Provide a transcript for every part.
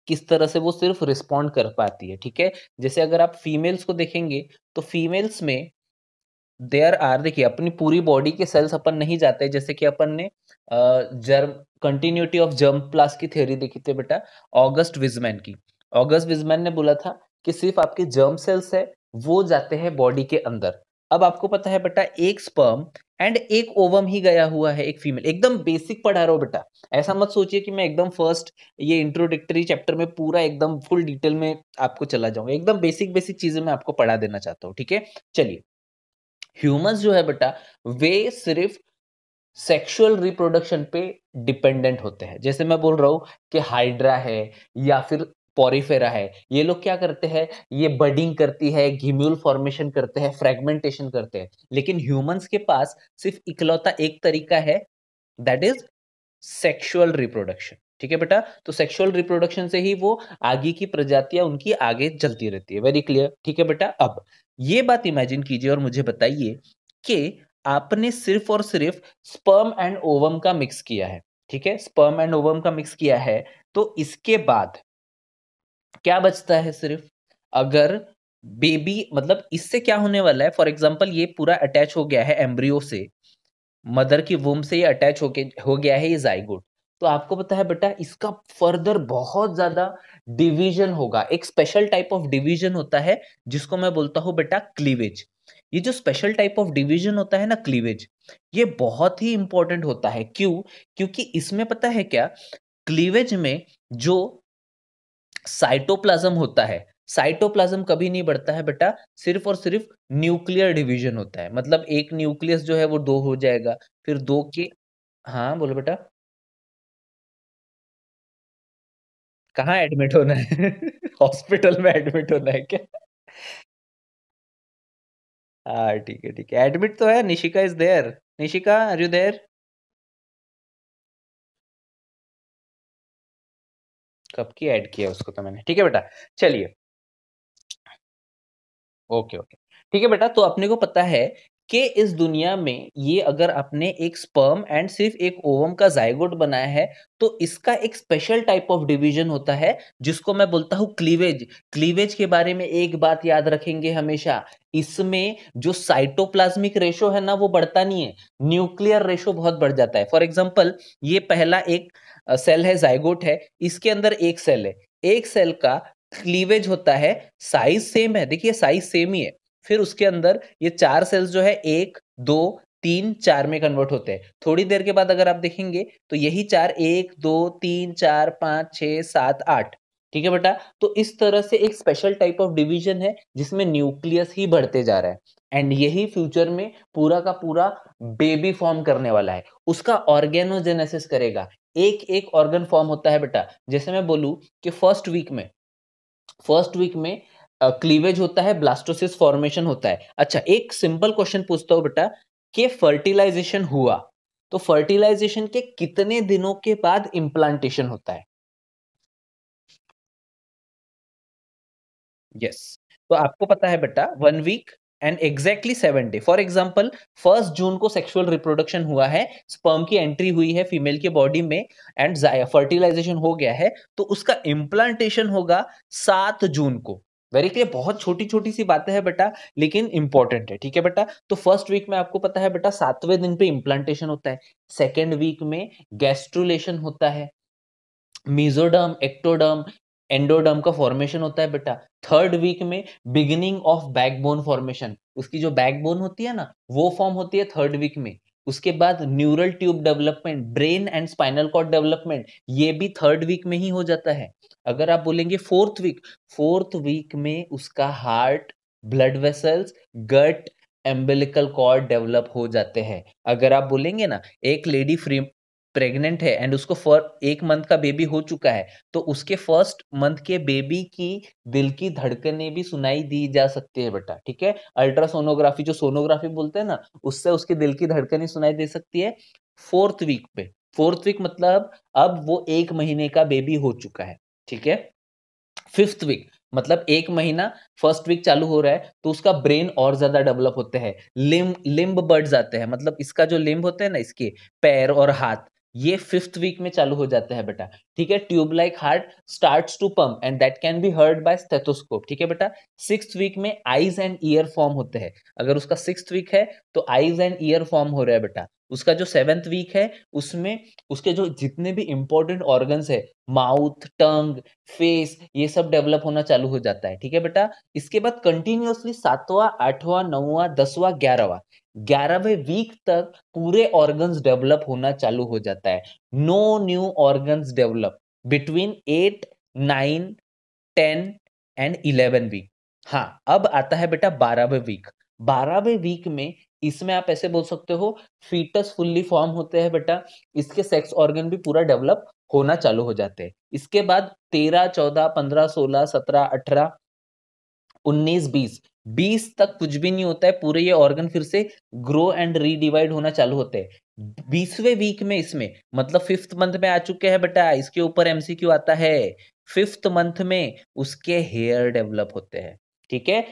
किस तरह से वो सिर्फ रिस्पॉन्ड कर पाती है, ठीक है? जैसे अगर आप फीमेल्स को देखेंगे, तो फीमेल्स में देयर आर, देखिए अपनी पूरी बॉडी के सेल्स अपन नहीं जाते, जैसे कि अपन ने जर्म कंटिन्यूटी ऑफ जर्म प्लास्ट की थ्योरी देखी थी बेटा, ऑगस्ट विजमैन की। ऑगस्ट विजमैन ने बोला था कि सिर्फ आपके जर्म सेल्स है वो जाते हैं बॉडी के अंदर। अब आपको पता है बेटा, एक स्पर्म एंड एक ओवम ही गया हुआ है, एक फीमेल। एकदम बेसिक पढ़ा रहा हूँ बेटा, ऐसा मत सोचिए कि मैं एकदम फर्स्ट ये इंट्रोडक्टरी चैप्टर में पूरा एकदम फुल डिटेल में आपको चला जाऊंगा। एकदम बेसिक बेसिक चीजें मैं आपको पढ़ा देना चाहता हूँ, ठीक है? चलिए, ह्यूमंस जो है बेटा, वे सिर्फ सेक्सुअल रिप्रोडक्शन पे डिपेंडेंट होते हैं। जैसे मैं बोल रहा हूँ कि हाइड्रा है या फिर पॉरीफेरा है, ये लोग क्या करते हैं, ये बडिंग करती है, घिम्यूल फॉर्मेशन करते हैं, फ्रेगमेंटेशन करते हैं। लेकिन ह्यूमंस के पास सिर्फ इकलौता एक तरीका है, दैट इज सेक्सुअल रिप्रोडक्शन, ठीक है बेटा? तो सेक्सुअल रिप्रोडक्शन से ही वो आगे की प्रजातियां उनकी आगे चलती रहती है। वेरी क्लियर, ठीक है बेटा? अब ये बात इमेजिन कीजिए और मुझे बताइए कि आपने सिर्फ और सिर्फ स्पर्म एंड ओवम का मिक्स किया है, ठीक है? स्पर्म एंड ओवम का मिक्स किया है, तो इसके बाद क्या बचता है सिर्फ? अगर बेबी, मतलब इससे क्या होने वाला है, फॉर एग्जाम्पल ये पूरा अटैच हो गया है एम्ब्रियो से, मदर की वूम्ब से ये अटैच हो गया है ये ज़ाइगोट। तो आपको पता है बेटा, इसका फर्दर बहुत ज़्यादा डिवीज़न होगा। एक स्पेशल टाइप ऑफ डिवीज़न होता है जिसको मैं बोलता हूँ बेटा क्लीवेज। ये जो स्पेशल टाइप ऑफ डिवीज़न होता है ना क्लीवेज, ये बहुत ही इंपॉर्टेंट होता है। क्यों? क्योंकि इसमें पता है क्या, क्लीवेज में जो साइटोप्लाज्म होता है, साइटोप्लाज्म कभी नहीं बढ़ता है बेटा, सिर्फ और सिर्फ न्यूक्लियर डिवीजन होता है। मतलब एक न्यूक्लियस जो है वो 2 हो जाएगा, फिर 2 के। हाँ, बोलो बेटा। कहाँ एडमिट होना है? हॉस्पिटल में एडमिट होना है क्या? हाँ, ठीक है, ठीक है। एडमिट तो है, Nishika is there. Nishika, are you there? कब की ऐड किया उसको तो मैंने। ठीक है बेटा, चलिए। Okay, okay. ठीक है बेटा, तो अपने को पता है कि इस दुनिया में ये अगर आपने एक स्पर्म एंड सिर्फ एक ओवम का ज़ायगोट बनाया है, तो इसका एक स्पेशल टाइप ऑफ डिवीज़न होता है, जिसको मैं बोलता हूँ क्लीवेज। क्लीवेज के बारे में एक बात याद रखेंगे हमेशा, इसमें जो साइटोप्लाज़्मिक रेशो है ना, वो बढ़ता नहीं है, न्यूक्लियर रेशो बहुत बढ़ जाता है। फॉर एग्ज़ाम्पल, ये पहला एक सेल है, ज़ायगोट है, इसके अंदर एक सेल है। एक सेल का क्लीवेज होता है, साइज सेम है, देखिए साइज सेम ही है। फिर उसके अंदर ये 4 सेल्स जो है 1, 2, 3, 4 में कन्वर्ट होते हैं। थोड़ी देर के बाद अगर आप देखेंगे तो यही 4 1, 2, 3, 4, 5, 6, 7, 8, ठीक है बेटा? तो इस तरह से एक स्पेशल टाइप ऑफ डिवीजन है जिसमें न्यूक्लियस ही बढ़ते जा रहा है, एंड यही फ्यूचर में पूरा का पूरा बेबी फॉर्म करने वाला है। उसका ऑर्गेनोजेनेसिस करेगा। एक-एक ऑर्गन फॉर्म होता है बेटा। जैसे मैं बोलूँ कि फर्स्ट वीक में क्लीवेज होता है, ब्लास्टोसिस फॉर्मेशन होता है। अच्छा, एक सिंपल क्वेश्चन पूछता हूँ बेटा, कि फर्टिलाइजेशन हुआ, तो फर्टिलाइजेशन के कितने दिनों के बाद इम्प्लांटेशन होता है? यस। तो आपको पता है बेटा, 1 week and exactly 7 day. For example, 1 June को सेक्सुअल रिप्रोडक्शन हुआ है, स्पर्म की एंट्री हुई है फीमेल के बॉडी में एंड फर्टिलाइजेशन हो गया है, तो उसका इम्प्लांटेशन होगा 7 जून को। वेरी क्लियर, बहुत छोटी-छोटी सी बातें हैं बेटा, लेकिन इंपॉर्टेंट है, ठीक है बेटा? तो फर्स्ट वीक में आपको पता है बेटा 7वें दिन पे इम्प्लांटेशन होता है। सेकंड वीक में गैस्ट्रुलेशन होता है। मेसोडर्म, एक्टोडर्म, एंडोडर्म का फॉर्मेशन होता है बेटा। थर्ड वीक में बिगिनिंग ऑफ बैकबोन फॉर्मेशन, उसकी जो बैकबोन होती है ना, वो फॉर्म होती है थर्ड वीक में। उसके बाद neural tube development, brain and spinal cord development, ये भी थर्ड वीक में ही हो जाता है। अगर आप बोलेंगे फोर्थ वीक में उसका हार्ट, ब्लड वेसल्स, गट, एम्बिलिकल कॉर्ड डेवलप हो जाते हैं। अगर आप बोलेंगे ना, एक लेडी फ्री प्रेग्नेंट है एंड उसको फॉर 1 मंथ का बेबी हो चुका है, तो उसके फर्स्ट मंथ के बेबी की दिल की धड़कनें भी सुनाई दी जा सकती है बेटा, ठीक है? अल्ट्रासोनोग्राफी, जो सोनोग्राफी बोलते हैं ना, उससे उसके दिल की धड़कनें सुनाई दे सकती है फोर्थ वीक पे। फोर्थ वीक मतलब अब वो 1 महीने का बेबी हो चुका है, ठीक है? फिफ्थ वीक मतलब 1 महीना, फर्स्ट वीक चालू हो रहा है, तो उसका ब्रेन और ज्यादा डेवलप होते हैं, लिम्ब बर्ड्स आते हैं, मतलब इसका जो लिम्ब होते हैं ना, इसके पैर और हाथ, ये 5th वीक में चालू हो जाता है बेटा, ठीक है। Tube like heart starts to pump and that can be heard by stethoscope, ठीक है बेटा। 6th वीक में आईज एंड ईयर फॉर्म होते हैं। अगर उसका 6th वीक है तो आईज एंड ईयर फॉर्म हो रहा है बेटा। उसका जो 7th वीक है उसमें उसके जो जितने भी इंपॉर्टेंट ऑर्गन्स है, माउथ, टंग, फेस, ये सब डेवलप होना चालू हो जाता है, ठीक है बेटा। इसके बाद कंटिन्यूअसली 7वां, 8वां, 9वां, 10वां, 11वां 11वें वीक तक पूरे ऑर्गन्स डेवलप होना चालू हो जाता है। No new organs develop between 8, 9, 10 and 11 week. हाँ, अब आता है बेटा 12वें वीक। 12वें वीक में इसमें आप ऐसे बोल सकते हो फीटस फुल्ली फॉर्म होते हैं बेटा। इसके सेक्स ऑर्गन भी पूरा डेवलप होना चालू हो जाते हैं। इसके बाद 13, 14, 15, 16, 17, 18, 19, 20, 20 तक कुछ भी नहीं होता है। पूरे ये ऑर्गन फिर से ग्रो एंड रीडिवाइड होना चालू होते हैं। 20वें वीक में इसमें मतलब 5th मंथ में आ चुके हैं बेटा। इसके ऊपर एमसीक्यू आता है। 5th मंथ में उसके हेयर डेवलप होते हैं, ठीक है।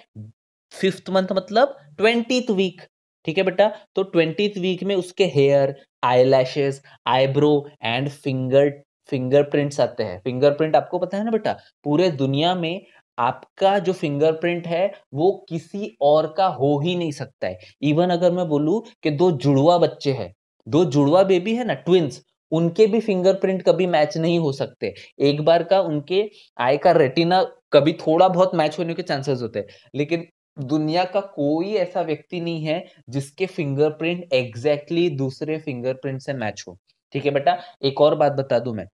5th मंथ मतलब 20th वीक, ठीक है बेटा। तो 20th वीक में उसके hair, eyelashes, eyebrow and fingerprints आते हैं। फिंगरप्रिंट आपको पता है ना बेटा, पूरे दुनिया में आपका जो फिंगरप्रिंट है वो किसी और का हो ही नहीं सकता है। इवन अगर मैं बोलूं कि दो जुड़वा बच्चे हैं, दो जुड़वा बेबी है ना, ट्विंस, उनके भी फिंगरप्रिंट कभी मैच नहीं हो सकते। एक बार का उनके आई का रेटिना कभी थोड़ा बहुत मैच होने के चांसेस होते हैं, लेकिन दुनिया का कोई ऐसा व्यक्ति नहीं है जिसके फिंगरप्रिंट एग्जैक्टली दूसरे फिंगरप्रिंट से मैच हो, ठीक है बेटा। एक और बात बता दूं मैं,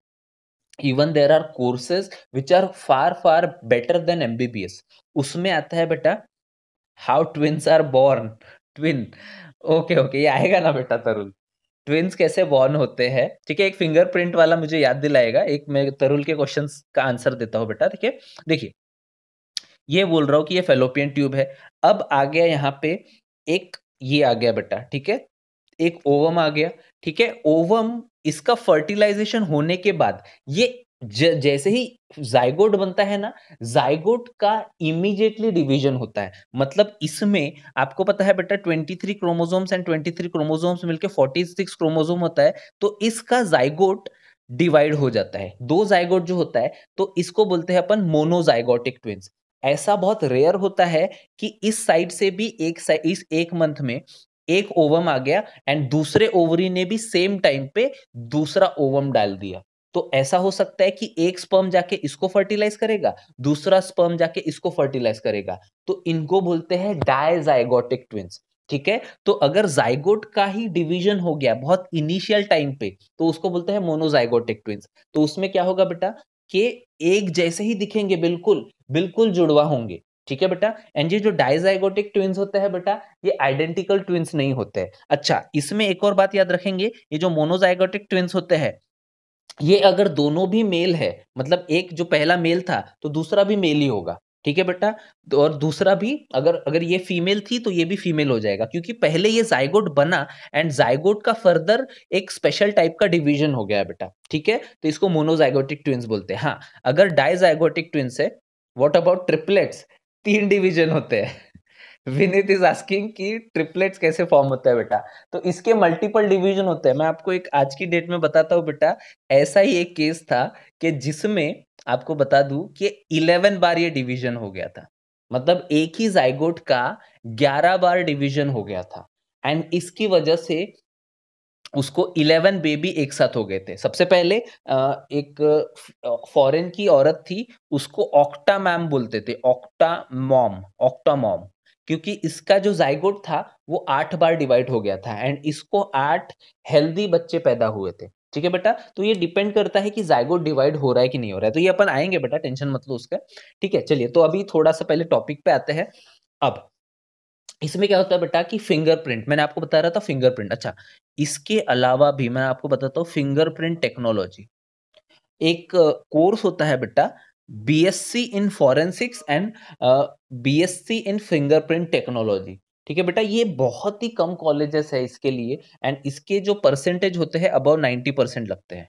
even there are courses which are far far better than MBBS. उसमें आता है बेटा how twins are born. Twin, okay okay, ये आएगा ना बेटा तरुल, ट्विन्स कैसे बॉर्न होते हैं, ठीक है। एक फिंगरप्रिंट वाला मुझे याद दिलाएगा। एक मैं तरुल के क्वेश्चंस का आंसर देता हूं बेटा, ठीक है। देखिए, ये बोल रहा हूं कि ये फेलोपियन ट्यूब है। अब आ गया यहाँ पे एक, ये आ गया बेटा, ठीक है। एक ओवम आ गया, ठीक है। ओवम, इसका फर्टिलाइजेशन होने के बाद ये जैसे ही जाइगोट बनता है ना, जाइगोट का इमीडिएटली डिवीजन होता है। मतलब इसमें आपको पता है बेटा 23 क्रोमोसोम्स एंड 23 क्रोमोसोम्स मिलके 46 क्रोमोसोम होता है। तो इसका जाइगोट डिवाइड हो जाता है। दो जाइगोट जो होता है तो इसको बोलते हैं अपन मोनोजाइगोटिक ट्विंस। ऐसा बहुत रेयर होता है कि इस साइड से भी इस एक मंथ में एक ओवम आ गया एंड दूसरे ओवरी ने भी सेम टाइम पे दूसरा ओवम डाल दिया। तो ऐसा हो सकता है कि एक स्पर्म जाके इसको फर्टिलाइज करेगा, दूसरा स्पर्म जाके इसको फर्टिलाइज करेगा। तो इनको बोलते हैं डायजाइगोटिक ट्विंस, ठीक है। तो अगर जाइगोट का ही डिवीजन हो गया बहुत इनिशियल टाइम पे तो उसको बोलते हैं मोनोजाइगोटिक ट्विंस। तो उसमें क्या होगा बेटा कि एक जैसे ही दिखेंगे, बिल्कुल बिल्कुल जुड़वा होंगे, ठीक है बेटा। एंड ये जो डायजाइगोटिक ट्विंस होते हैं बेटा, ये आइडेंटिकल ट्विंस नहीं होते हैं। अच्छा, इसमें एक और बात याद रखेंगे, ये जो मोनोजाइगोटिक ट्विंस होते हैं, ये अगर दोनों भी मेल है, मतलब एक जो पहला मेल था तो दूसरा भी मेल ही होगा, ठीक है बेटा। और दूसरा भी अगर अगर ये फीमेल थी तो ये भी फीमेल हो जाएगा, क्योंकि पहले ये जाइगोट बना एंड जाइगोट का फर्दर एक स्पेशल टाइप का डिवीजन हो गया बेटा, ठीक है। तो इसको मोनोजाइगोटिक ट्विंस बोलते हैं। हाँ, अगर डाइजाइगोटिक ट्विंस है, व्हाट अबाउट ट्रिपलेट्स, 3 डिवीजन होते हैं। विनीत इज आस्किंग कि ट्रिपलेट्स कैसे फॉर्म होता है बेटा। तो इसके मल्टीपल डिवीजन होते हैं। मैं आपको एक आज की डेट में बताता हूँ बेटा। ऐसा ही एक केस था कि जिसमें आपको बता दूं कि 11 बार ये डिवीजन हो गया था। मतलब एक ही जाइगोट का 11 बार डिवीजन हो गया था एंड इसकी वजह से उसको 11 बेबी एक साथ हो गए थे। सबसे पहले एक फॉरेन की औरत थी, उसको ऑक्टा मैम बोलते थे, ऑक्टा मॉम, क्योंकि इसका जो जाइगोट था वो 8 बार डिवाइड हो गया था एंड इसको 8 हेल्दी बच्चे पैदा हुए थे, ठीक है बेटा। तो ये डिपेंड करता है कि जाइगोट डिवाइड हो रहा है कि नहीं हो रहा है। तो ये अपन आएंगे बेटा, टेंशन मत लो उसका, ठीक है। चलिए, तो अभी थोड़ा सा पहले टॉपिक पे आते हैं। अब इसमें क्या होता है बेटा कि फिंगरप्रिंट, मैंने आपको बता रहा था फिंगरप्रिंट। अच्छा, इसके अलावा भी मैं आपको बताता हूँ फिंगरप्रिंट टेक्नोलॉजी। एक कोर्स होता है बेटा, BSc in forensics and BSc in fingerprint technology, ठीक है बेटा। ये बहुत ही कम कॉलेजेस है इसके लिए एंड इसके जो परसेंटेज होते हैं अबव 90% लगते हैं।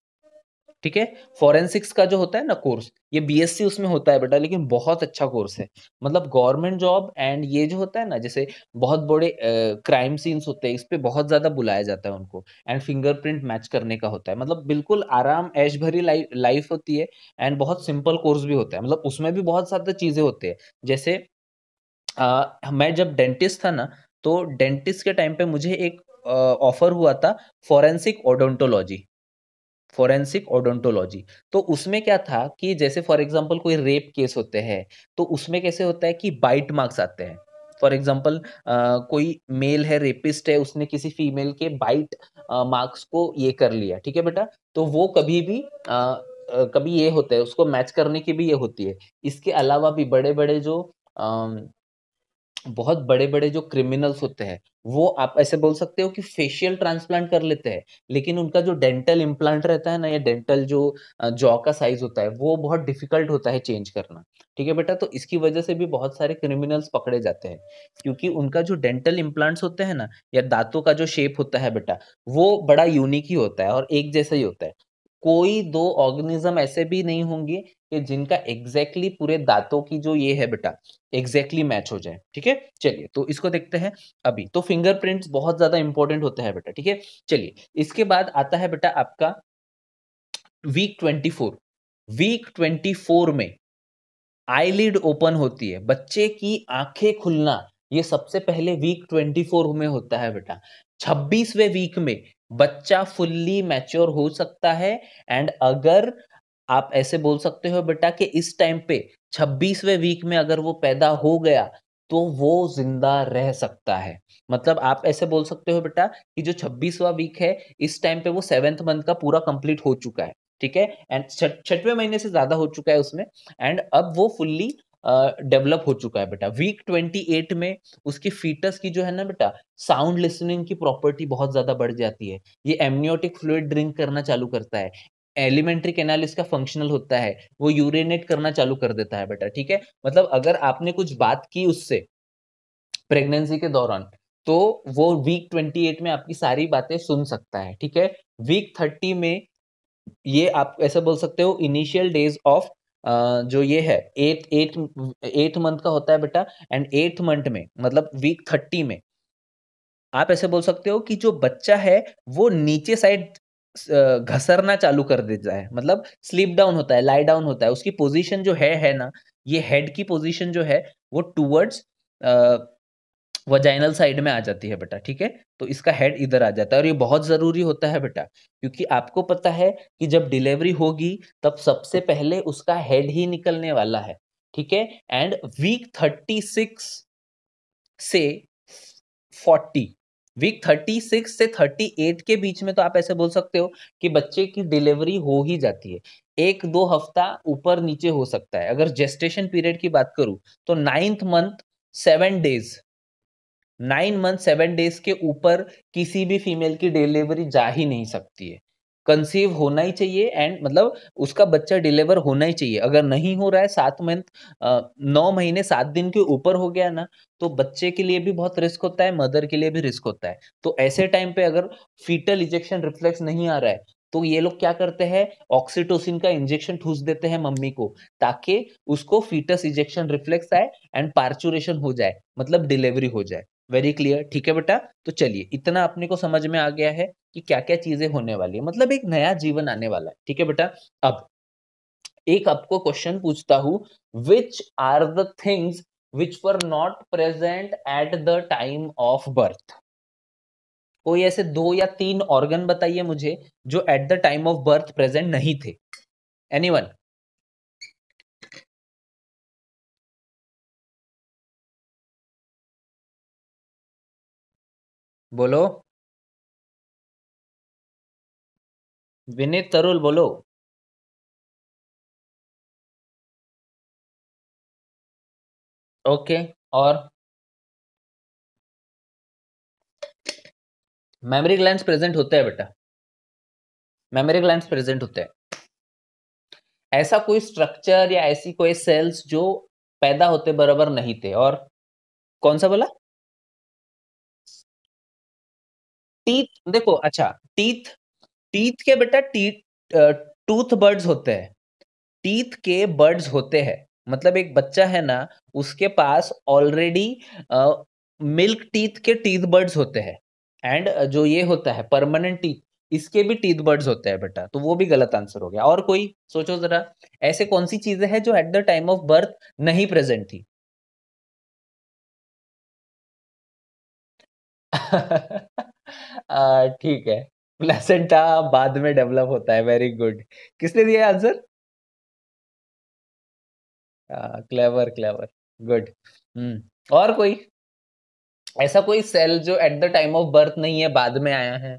ठीक है। फॉरेंसिक्स का जो होता है ना कोर्स, ये बीएससी उसमें होता है बेटा, लेकिन बहुत अच्छा कोर्स है। मतलब गवर्नमेंट जॉब एंड ये जो होता है ना, जैसे बहुत बड़े क्राइम सीन्स होते हैं, इस पे बहुत ज़्यादा बुलाया जाता है उनको, एंड फिंगरप्रिंट मैच करने का होता है। मतलब बिल्कुल आराम ऐश भरी लाइफ होती है, एंड बहुत सिंपल कोर्स भी होता है। मतलब उसमें भी बहुत ज़्यादा चीज़ें होती हैं। जैसे मैं जब डेंटिस्ट था ना, तो डेंटिस्ट के टाइम पे मुझे एक ऑफर हुआ था फॉरेंसिक ओडोंटोलॉजी। Forensic odontology. तो उसमें क्या था कि जैसे फॉर एग्जांपल कोई रेप केस होते हैं, तो उसमें कैसे होता है कि बाइट मार्क्स आते हैं। फॉर एग्जांपल कोई मेल है, रेपिस्ट है, उसने किसी फीमेल के बाइट मार्क्स को ये कर लिया, ठीक है बेटा? तो वो कभी भी कभी ये होता है, उसको मैच करने की भी ये होती है। इसके अलावा भी बड़े-बड़े जो अ बहुत बड़े-बड़े जो क्रिमिनल्स होते हैं, वो आप ऐसे बोल सकते हो कि फेशियल ट्रांसप्लांट कर लेते हैं, लेकिन उनका जो डेंटल इम्प्लांट रहता है ना, या डेंटल जो जॉ का साइज़ होता है, वो बहुत डिफ़िकल्ट होता है चेंज करना। ठीक है बेटा? तो इसकी वजह से भी बहुत सारे क्रिमिनल्स पकड़े जाते हैं, क्योंकि उनका जो डेंटल इम्प्लांट्स होते हैं ना, या दाँतों का जो शेप होता है बेटा, वो बड़ा यूनिक ही होता है और एक जैसा ही होता है। कोई 2 ऑर्गेनिज़्म ऐसे भी नहीं होंगे कि जिनका एग्ज़ैक्टली पूरे दाँतों की जो ये है बेटा, एग्ज़ैक्टली मैच हो जाए, ठीक है? चलिए, तो इसको देखते हैं अभी। तो फिंगरप्रिंट्स बहुत ज़्यादा इम्पोर्टेंट होता है बेटा, ठीक है? चलिए, इसके बाद आता है बेटा आपका वीक 24। वीक 24 में आईलिड ओपन होती है, बच्चे की आँखें खुलना, ये सबसे पहले वीक 24 में होता है बेटा। 26वें वीक में बच्चा फुल्ली मैच्योर हो सकता है, एंड अगर आप ऐसे बोल सकते हो बेटा कि इस टाइम पे 26वें वीक में अगर वो पैदा हो गया, तो वो ज़िंदा रह सकता है। मतलब आप ऐसे बोल सकते हो बेटा कि जो 26वाँ वीक है, इस टाइम पे वो 7th मंथ का पूरा कंप्लीट हो चुका है, ठीक है? एंड छठवें महीने से ज़्यादा हो चुका है उसमें, एंड अब वो फुल्ली डेवलप हो चुका है बेटा। वीक 28 में उसकी फीटस की जो है ना बेटा, साउंड लिसनिंग की प्रॉपर्टी बहुत ज़्यादा बढ़ जाती है। ये एमनियोटिक फ्लूइड ड्रिंक करना चालू करता है। एलिमेंट्री कैनाल इसका फंक्शनल होता है, वो यूरिनेट करना चालू कर देता है बेटा, ठीक है? मतलब अगर आपने कुछ बात की उससे प्रेगनेंसी के दौरान, तो वो वीक 28 में आपकी सारी बातें सुन सकता है, ठीक है? वीक 30 में ये आप ऐसा बोल सकते हो इनिशियल डेज़ ऑफ जो ये है 8 मंथ का होता है बेटा, एंड 8th मंथ में मतलब वीक 30 में आप ऐसे बोल सकते हो कि जो बच्चा है, वो नीचे साइड घसरना चालू कर देता है। मतलब स्लीप डाउन होता है, लाई डाउन होता है। उसकी पोज़ीशन जो है ना, ये हेड की पोज़ीशन जो है, वो टुवर्ड्स अ, वजाइनल साइड में आ जाती है बेटा, ठीक है? तो इसका हेड इधर आ जाता है, और ये बहुत ज़रूरी होता है बेटा, क्योंकि आपको पता है कि जब डिलीवरी होगी, तब सबसे पहले उसका हेड ही निकलने वाला है, ठीक है? एंड वीक 36 से 40, वीक 36 से 38 के बीच में तो आप ऐसे बोल सकते हो कि बच्चे की डिलीवरी हो ही जाती है। 1-2 हफ्ता ऊपर-नीचे हो सकता है। अगर जेस्टेशन पीरियड की बात करूँ, तो 9th month 7 days, 9 month 7 days के ऊपर किसी भी फीमेल की डिलीवरी जा ही नहीं सकती है। कंसीव होना ही चाहिए, एंड मतलब उसका बच्चा डिलीवर होना ही चाहिए। अगर नहीं हो रहा है 7 मंथ 9 महीने 7 दिन के ऊपर हो गया ना, तो बच्चे के लिए भी बहुत रिस्क होता है, मदर के लिए भी रिस्क होता है। तो ऐसे टाइम पे अगर फीटल इजेक्शन रिफ्लेक्स नहीं आ रहा है, तो ये लोग क्या करते हैं, ऑक्सीटोसिन का इंजेक्शन ठूस देते हैं मम्मी को, ताकि उसको फीटस इजेक्शन रिफ्लेक्स आए एंड पार्चुरेशन हो जाए, मतलब डिलीवरी हो जाए। वेरी क्लियर, ठीक है बेटा? तो चलिए, इतना अपने को समझ में आ गया है कि क्या-क्या चीज़ें होने वाली है, मतलब एक नया जीवन आने वाला है, ठीक है बेटा? अब एक आपको क्वेश्चन पूछता हूँ, which are the things which were not present at the time of birth? कोई ऐसे 2 या 3 ऑर्गन बताइए मुझे, जो at the time of birth present नहीं थे। एनीवन? बोलो। विनीत, तरुल, बोलो। ओके, और मेमोरी ग्लैंड्स प्रेजेंट होते हैं बेटा, मेमोरी ग्लैंड्स प्रेजेंट होते हैं। ऐसा कोई स्ट्रक्चर या ऐसी कोई सेल्स जो पैदा होते बराबर नहीं थे, और कौन-सा बोला? टीथ, देखो अच्छा, टीथ टीथ के बेटा, टूथ बर्ड्स होते हैं, टीथ के बर्ड्स होते हैं। मतलब एक बच्चा है ना, उसके पास ऑलरेडी मिल्क टीथ के टीथ बर्ड्स होते हैं एंड जो ये होता है परमानेंट टीथ, इसके भी टीथ बर्ड्स होते हैं बेटा, तो वो भी गलत आंसर हो गया। और कोई सोचो ज़रा, ऐसे कौन-सी चीज़ें हैं जो at the time of birth नहीं प्रेज़ेंट थी? ठीक है, प्लेसेंटा बाद में डेवलप होता है, वेरी गुड। किसने दिया आंसर? Clever, clever, good. हुँ, और कोई? ऐसा कोई सेल जो at the time of birth नहीं है, बाद में आया है?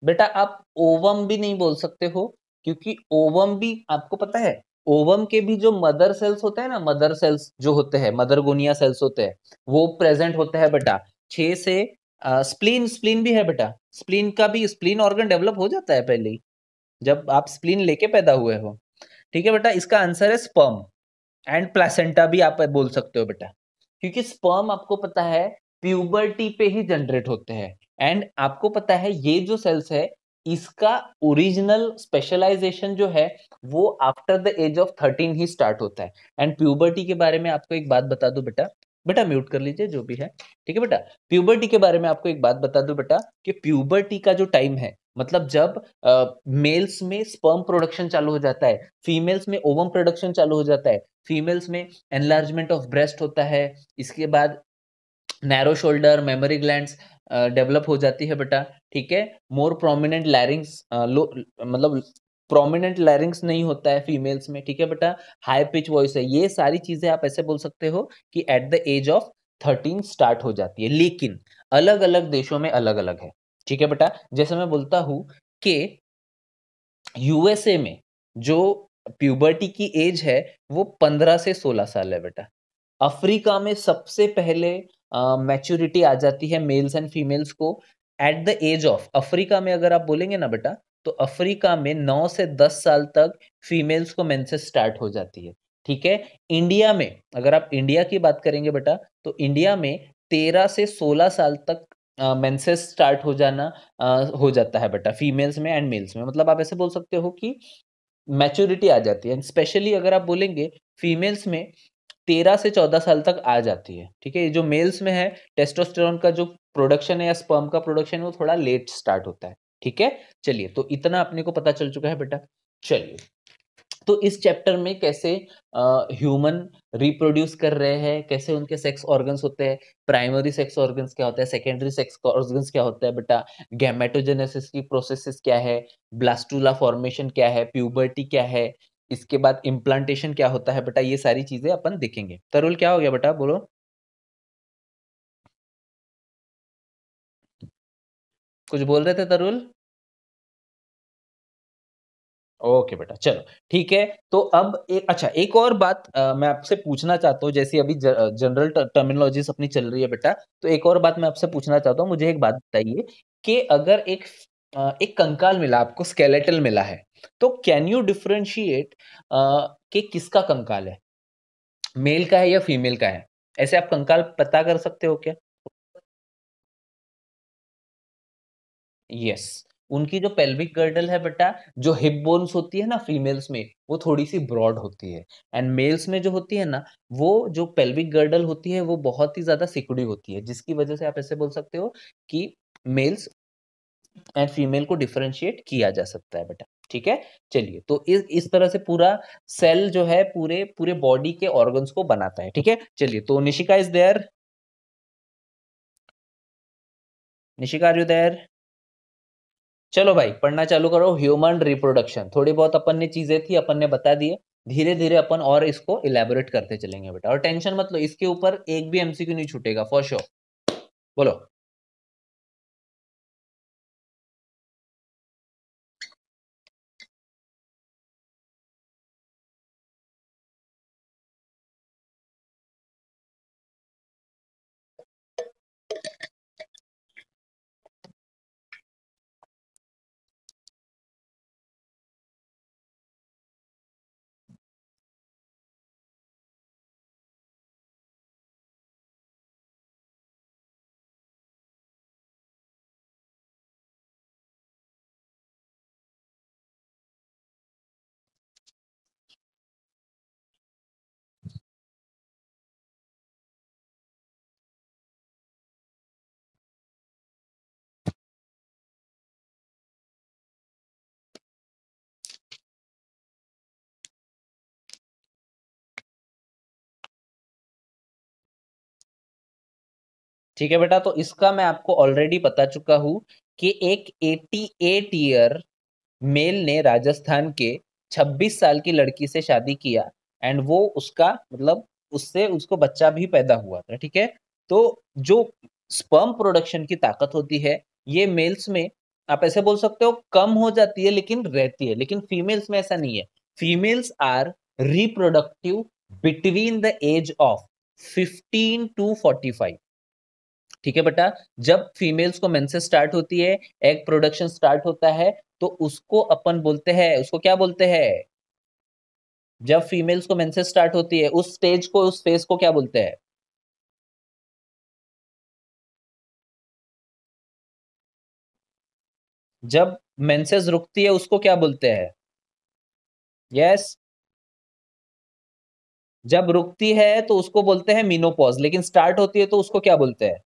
बेटा आप ओवम भी नहीं बोल सकते हो, क्योंकि ओवम भी आपको पता है, ओवम के भी जो मदर सेल्स होते हैं ना, मदर सेल्स जो होते हैं, मदर गोनिया सेल्स होते हैं, वो प्रेज़ेंट होते हैं बेटा। 6 से स्प्लीन स्प्लीन भी है बेटा, स्प्लीन का भी स्प्लीन ऑर्गन डेवलप हो जाता है पहले ही, जब आप स्प्लीन लेके पैदा हुए हो। ठीक है बेटा, इसका आंसर है स्पर्म। एंड प्लेसेंटा भी आप बोल सकते हो बेटा, क्योंकि स्पर्म आपको पता है प्यूबर्टी पे ही जनरेट होते हैं। एंड आपको पता है ये जो सेल्स है, इसका ओरिजिनल स्पेशलाइजेशन जो है वो आफ्टर द एज ऑफ 13 ही स्टार्ट होता है। एंड प्यूबर्टी के बारे में आपको एक बात बता दूं बेटा, बेटा म्यूट कर लीजिए जो भी है, ठीक है बेटा। प्यूबर्टी के बारे में आपको एक बात बता दूं बेटा, कि प्यूबर्टी का जो टाइम है, मतलब जब मेल्स में स्पर्म प्रोडक्शन चालू हो जाता है, फीमेल्स में ओवम प्रोडक्शन चालू हो जाता है, फीमेल्स में एनलार्जमेंट ऑफ ब्रेस्ट होता है, इसके बाद narrow shoulder, mammary glands develop हो जाती है बेटा, ठीक है। मोर प्रोमिनेंट लैरिंग्स लो, मतलब प्रोमिनेंट लैरिंग्स नहीं होता है फीमेल्स में, ठीक है बेटा। हाई पिच वॉइस है, ये सारी चीजें आप ऐसे बोल सकते हो कि at the age of 13 start हो जाती है, लेकिन अलग अलग देशों में अलग अलग है, ठीक है बेटा। जैसे मैं बोलता हूं कि यूएसए में जो प्यूबर्टी की एज है वो 15 से 16 साल है बेटा। अफ्रीका में सबसे पहले मैच्योरिटी आ जाती है मेल्स एंड फीमेल्स को at the age of, Africa में अगर आप बोलेंगे ना बेटा, तो अफ्रीका में 9 से 10 साल तक फीमेल्स को मेंसेस स्टार्ट हो जाती है, ठीक है। इंडिया में अगर आप इंडिया की बात करेंगे बेटा, तो इंडिया में 13 से 16 साल तक मेंसेस स्टार्ट हो जाना हो जाता है बेटा, फीमेल्स में एंड मेल्स में। मतलब आप ऐसे बोल सकते हो कि मैच्योरिटी आ जाती है। एंड स्पेशली अगर आप बोलेंगे फीमेल्स में 13 से 14 साल तक आ जाती है, ठीक है। ये जो मेल्स में है, टेस्टोस्टेरोन का जो प्रोडक्शन है या स्पर्म का प्रोडक्शन है वो थोड़ा लेट स्टार्ट होता है, ठीक है। चलिए, तो इतना अपने को पता चल चुका है बेटा। चलिए, तो इस चैप्टर में कैसे ह्यूमन रिप्रोड्यूस कर रहे हैं, कैसे उनके सेक्स ऑर्गन्स होते हैं, प्राइमरी सेक्स ऑर्गन्स क्या होता है, सेकेंडरी सेक्स ऑर्गन्स क्या होता है बेटा, गैमेटोजेनेसिस की प्रोसेसेस क्या है, ब्लास्टूला फॉर्मेशन क्या है, प्यूबर्टी क्या है, इसके बाद इम्प्लांटेशन क्या होता है बेटा, ये सारी चीजें अपन देखेंगे। तरुल क्या हो गया बेटा, बोलो। कुछ बोल रहे थे तरुल? ओके बेटा, चलो ठीक है। तो अब एक, अच्छा एक और बात मैं आपसे पूछना चाहता हूँ, जैसे अभी जनरल टर्मिनोलॉजीज अपनी चल रही है बेटा, तो एक और बात मैं आपसे पूछना चाहता हूँ। मुझे एक बात बताइए कि अगर एक कंकाल मिला आपको, स्केलेटल मिला है, तो कैन यू डिफरेंशिएट कि किसका कंकाल है, मेल का है या फीमेल का है? ऐसे आप कंकाल पता कर सकते हो क्या? यस, उनकी जो पेल्विक गर्डल है बेटा, जो हिप बोन्स होती है ना फीमेल्स में, वो थोड़ी-सी ब्रॉड होती है। एंड मेल्स में जो होती है ना, वो जो पेल्विक गर्डल होती है, वो बहुत ही ज़्यादा सिकुड़ी होती है, जिसकी वजह से आप ऐसे बोल सकते हो कि मेल्स एंड फीमेल को डिफरेंशिएट किया जा सकता है बेटा, ठीक है? चलिए, तो इस तरह से पूरा सेल जो है पूरे पूरे बॉडी के ऑर्गन्स को बनाता है, ठीक है? चलिए, तो Nishika is there? Nishika are you there? चलो भाई, पढ़ना चालू करो। ह्यूमन रिप्रोडक्शन, थोड़ी बहुत अपन ने चीजें थी, अपन ने बता दिए। धीरे धीरे अपन और इसको इलेबोरेट करते चलेंगे बेटा, और टेंशन मत लो, इसके ऊपर एक भी एमसीक्यू नहीं छूटेगा फॉर श्योर। बोलो। ठीक है बेटा, तो इसका मैं आपको ऑलरेडी बता चुका हूं कि एक 88 ईयर मेल ने राजस्थान के 26 साल की लड़की से शादी किया एंड वो उसका मतलब उससे उसको बच्चा भी पैदा हुआ था। ठीक है, तो जो स्पर्म प्रोडक्शन की ताकत होती है ये मेल्स में आप ऐसे बोल सकते हो कम हो जाती है लेकिन रहती है, लेकिन फीमेल्स में ऐसा नहीं है। Females are reproductive between the age of 15 to 45। ठीक है बेटा, जब फीमेल्स को मेंसेस स्टार्ट होती है, एग प्रोडक्शन स्टार्ट होता है, तो उसको अपन बोलते हैं, उसको क्या बोलते हैं? जब फीमेल्स को मेंसेस स्टार्ट होती है उस स्टेज को, उस फेज को क्या बोलते हैं? जब मेंसेस रुकती है उसको क्या बोलते हैं? यस, जब रुकती है तो उसको बोलते हैं मेनोपॉज, लेकिन स्टार्ट होती है तो उसको क्या बोलते हैं?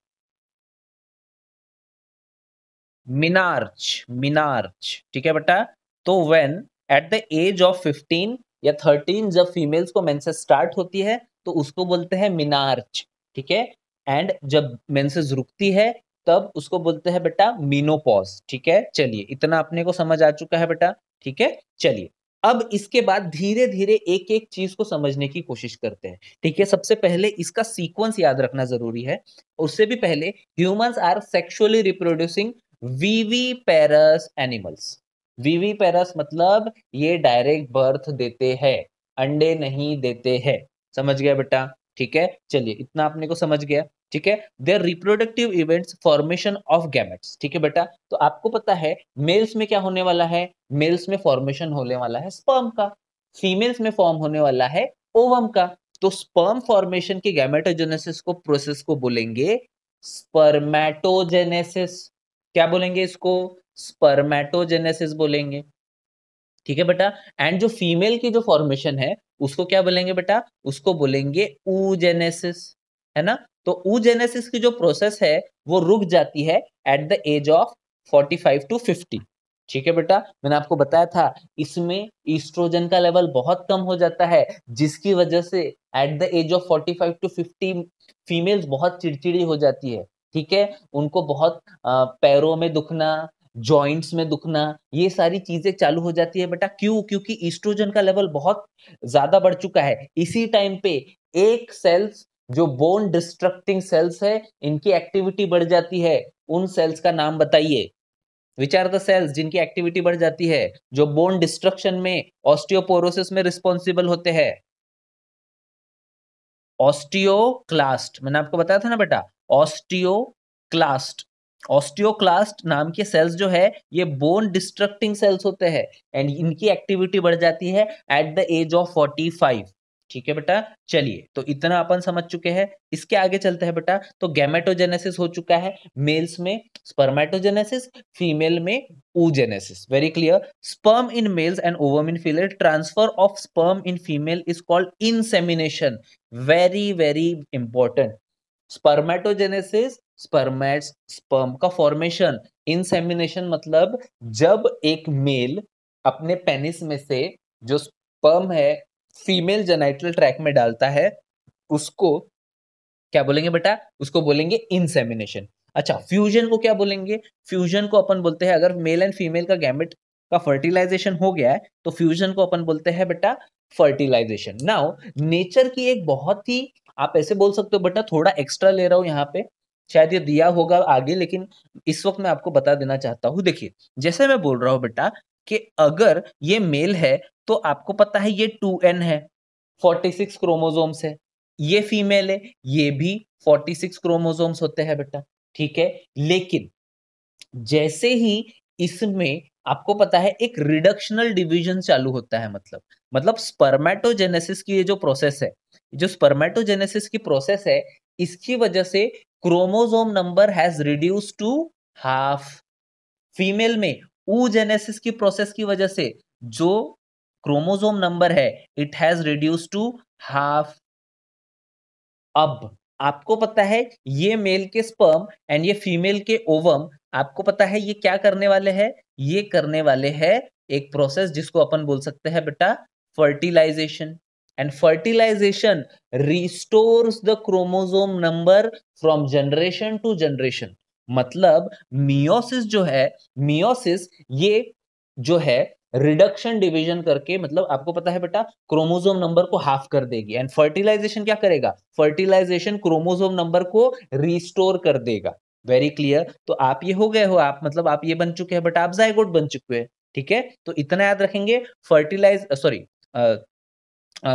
मिनार्च, मिनार्च। ठीक है बेटा, तो when at the age of 15 या 13 जब फीमेल्स को मेंसेस स्टार्ट होती है तो उसको बोलते हैं मिनार्च। ठीक है, एंड जब मेंसेस रुकती है तब उसको बोलते हैं बेटा मीनोपॉज। ठीक है, चलिए इतना अपने को समझ आ चुका है बेटा। ठीक है, चलिए अब इसके बाद धीरे धीरे एक एक चीज को समझने की कोशिश करते हैं। ठीक है, सबसे पहले इसका सीक्वेंस याद रखना जरूरी है। उससे भी पहले, humans are sexually reproducing viviparous animals. Viviparous मतलब ये डायरेक्ट बर्थ देते हैं, अंडे नहीं देते हैं। समझ गया बेटा? ठीक है, चलिए इतना अपने को समझ गया। ठीक है, there reproductive events formation of gametes. ठीक है बेटा, तो आपको पता है मेल्स में क्या होने वाला है? मेल्स में फॉर्मेशन होने वाला है स्पर्म का, फीमेल्स में फॉर्म होने वाला है ओवम का। तो स्पर्म फॉर्मेशन के गैमेटोजेनेसिस को प्रोसेस को बोलेंगे स्पर्मेटोजेनेसिस। क्या बोलेंगे इसको? स्पर्मेटोजेनेसिस बोलेंगे। ठीक है बेटा, एंड जो फीमेल की जो फॉर्मेशन है उसको क्या बोलेंगे बेटा? उसको बोलेंगे oogenesis, है ना? तो oogenesis की जो प्रोसेस है वो रुक जाती है at the age of 45 to 50। ठीक है बेटा, मैंने आपको बताया था इसमें ईस्ट्रोजन का लेवल बहुत कम हो जाता है, जिसकी वजह से at the age of 45 to 50 females बहुत चिड़चिड़ी हो जाती है। ठीक है, उनको बहुत पैरों में दुखना, जॉइंट्स में दुखना, ये सारी चीजें चालू हो जाती है बेटा। क्यों? क्योंकि ईस्ट्रोजन का लेवल बहुत ज्यादा बढ़ चुका है। इसी टाइम पे एक सेल्स जो बोन डिस्ट्रक्टिंग सेल्स है इनकी एक्टिविटी बढ़ जाती है। उन सेल्स का नाम बताइए। विच आर द सेल्स जिनकी एक्टिविटी बढ़ जाती है, जो बोन डिस्ट्रक्शन में, ऑस्टियोपोरोसिस में रिस्पॉन्सिबल होते हैं? ऑस्टियोक्लास्ट, मैंने आपको बताया था ना बेटा, ऑस्टियोक्लास्ट। ऑस्टियोक्लास्ट नाम के सेल्स जो है ये बोन डिस्ट्रक्टिंग सेल्स होते हैं एंड इनकी एक्टिविटी बढ़ जाती है एट द एज ऑफ 45। ठीक है बेटा, चलिए तो इतना अपन समझ चुके हैं। इसके आगे चलते हैं बेटा। तो गैमेटोजेनेसिस हो चुका है मेल्स में, स्पर्मेटोजेनेसिस फीमेल में, oogenesis, very clear. Sperm in males and ovum in female. Transfer of sperm in female is called insemination. Very very important. Spermatogenesis, sperm का फॉर्मेशन, इंसेमिनेशन मतलब जब एक मेल अपने पेनिस में से जो स्पर्म है फीमेल जेनाइटल ट्रैक में डालता है उसको क्या बोलेंगे बेटा? उसको बोलेंगे इंसेमिनेशन। अच्छा, फ्यूजन को क्या बोलेंगे? फ्यूजन को अपन बोलते हैं अगर मेल एंड फीमेल का गैमेट का फर्टिलाइजेशन हो गया है तो फ्यूजन को अपन बोलते हैं बेटा फर्टिलाइजेशन। नाउ नेचर की एक बहुत ही, आप ऐसे बोल सकते हो बेटा, थोड़ा एक्स्ट्रा ले रहा हूं यहाँ पे, शायद ये दिया होगा आगे, लेकिन इस वक्त मैं आपको बता देना चाहता हूँ। देखिए, जैसे मैं बोल रहा हूँ बेटा कि अगर ये मेल है तो आपको पता है ये 2n है, 46 क्रोमोसोम्स है। ये फीमेल है, ये भी 46 क्रोमोसोम्स होते हैं बेटा। ठीक है, लेकिन जैसे ही इसमें आपको पता है एक रिडक्शनल डिवीजन चालू होता है, मतलब स्पर्मेटोजेनेसिस की ये जो प्रोसेस है, जो स्पर्मेटोजेनेसिस की प्रोसेस है, इसकी वजह से chromosome number has reduce to half. Female में oogenesis की प्रोसेस की वजह से जो क्रोमोसोम नंबर है it has reduce to half. अब आपको पता है ये मेल के स्पर्म एंड ये फीमेल के ओवम, आपको पता है ये क्या करने वाले हैं? ये करने वाले हैं एक प्रोसेस जिसको अपन बोल सकते हैं बेटा fertilization. And fertilization restores the chromosome number from generation to generation. मतलब मियोसिस जो है, मियोसिस ये जो है रिडक्शन डिवीजन करके, मतलब आपको पता है बेटा, क्रोमोसोम नंबर को हाफ कर देगी। एंड फर्टिलाइजेशन क्या करेगा? फर्टिलाइजेशन क्रोमोसोम नंबर को रिस्टोर कर देगा। Very clear. तो आप ये हो गए हो, आप मतलब आप ये बन चुके हैं, बट आप जाइगोट बन चुके हैं। ठीक है, तो इतना याद रखेंगे। फर्टिलाइज सॉरी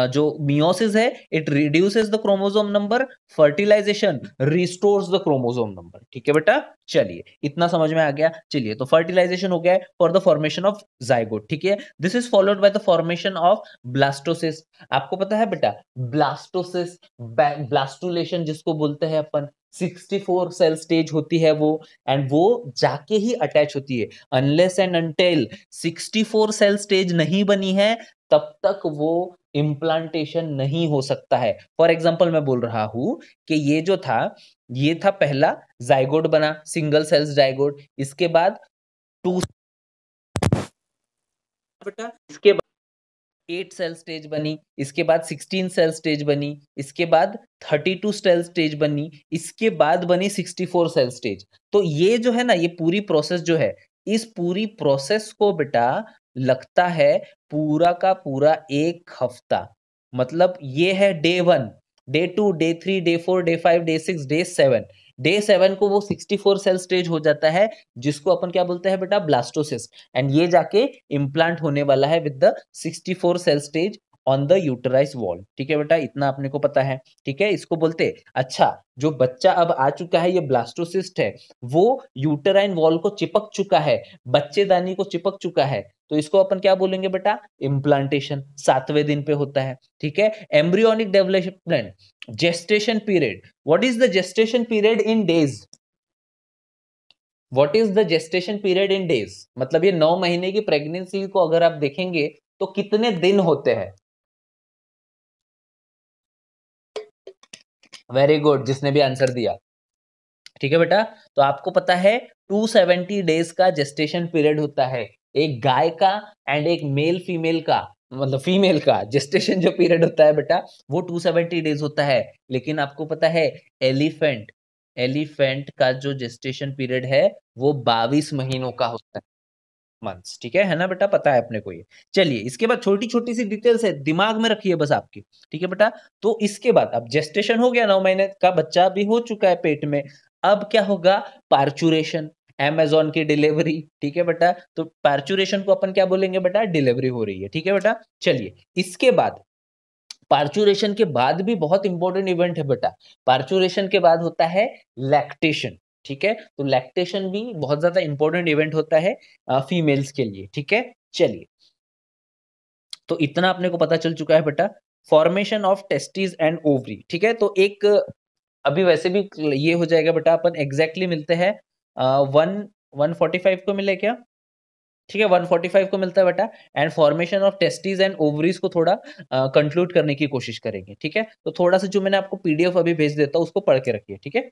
जो मियोसिस है, it reduces the chromosome number, fertilization restores the chromosome number. ठीक है बेटा, चलिए इतना समझ में आ गया। चलिए, तो फर्टिलाइजेशन हो गया for the formation of zygote. ठीक है, this is followed by the formation of blastocyst. आपको पता है बेटा, ब्लास्टोसिस, ब्लास्टुलेशन जिसको बोलते हैं अपन, 64 सेल स्टेज होती है वो, एंड वो जाके ही अटैच होती है। Unless and until 64 cell stage नहीं बनी है, तब तक वो इम्प्लांटेशन नहीं हो सकता है। फॉर एग्जाम्पल मैं बोल रहा हूं कि ये था पहला जाइगोट बना, सिंगल सेल्स जाइगोट। इसके बाद टू बेटा, इसके बाद 8 सेल स्टेज बनी, इसके बाद 16 सेल स्टेज बनी, इसके बाद 32 सेल स्टेज बनी, इसके बाद बनी 64 सेल स्टेज। तो ये जो है ना, ये पूरी प्रोसेस जो है, इस पूरी प्रोसेस को बेटा लगता है पूरा का पूरा 1 हफ्ता। मतलब ये है day 1, day 2, day 3, day 4, day 5, day 6, day 7। Day 7 को वो 64 सेल स्टेज हो जाता है, जिसको अपन क्या बोलते हैं बेटा? ब्लास्टोसिस। एंड ये जाके इम्प्लांट होने वाला है with the 64 cell stage on the uterus wall. ठीक है बेटा, इतना अपने को पता है। ठीक है, इसको बोलते अच्छा, जो बच्चा अब आ चुका है, ये ब्लास्टोसिस्ट है, वो यूटराइन वॉल को चिपक चुका है, बच्चेदानी को चिपक चुका है, तो इसको अपन क्या बोलेंगे बेटा? इम्प्लांटेशन। 7वें दिन पे होता है। ठीक है, embryonic development, gestation period. What is the gestation period in days? What is the gestation period in days? मतलब ये 9 महीने की प्रेगनेंसी को अगर आप देखेंगे तो कितने दिन होते हैं? वेरी गुड, जिसने भी आंसर दिया। ठीक है बेटा, तो आपको पता है 270 डेज का जेस्टेशन पीरियड होता है एक गाय का, एंड एक मेल फीमेल का, मतलब फीमेल का जेस्टेशन जो पीरियड होता है बेटा, वो 270 डेज होता है। लेकिन आपको पता है एलिफेंट, एलिफेंट का जो जेस्टेशन पीरियड है वो 22 महीनों का होता है, मंथ्स। ठीक है ना बेटा, पता है अपने को ये। चलिए, इसके बाद छोटी छोटी सी डिटेल्स है, दिमाग में रखिए बस आपकी। ठीक है बेटा, तो इसके बाद अब जेस्टेशन हो गया, 9 महीने का बच्चा भी हो चुका है पेट में। अब क्या होगा? पार्चुरेशन, अमेज़न की डिलीवरी। ठीक है बेटा, तो पार्चुरेशन को अपन क्या बोलेंगे बेटा? डिलीवरी हो रही है। ठीक है बेटा, चलिए इसके बाद, पार्चुरेशन के बाद भी बहुत इंपॉर्टेंट इवेंट है बेटा। पार्चुरेशन के बाद होता है लैक्टेशन। ठीक है, तो लैक्टेशन भी बहुत ज्यादा इंपॉर्टेंट इवेंट होता है फीमेल्स के लिए। ठीक है, चलिए, तो इतना अपने को पता चल चुका है बेटा। Formation of testis and ovary. ठीक है, तो एक अभी वैसे भी ये हो जाएगा बेटा, अपन एग्जैक्टली मिलते हैं 145 को मिले क्या? ठीक है, 145 को मिलता है बेटा। And formation of testis and ovaries को थोड़ा कंक्लूड करने की कोशिश करेंगे। ठीक है, तो थोड़ा सा जो मैंने आपको पीडीएफ अभी भेज देता हूँ, उसको पढ़ के रखिए। ठीक है,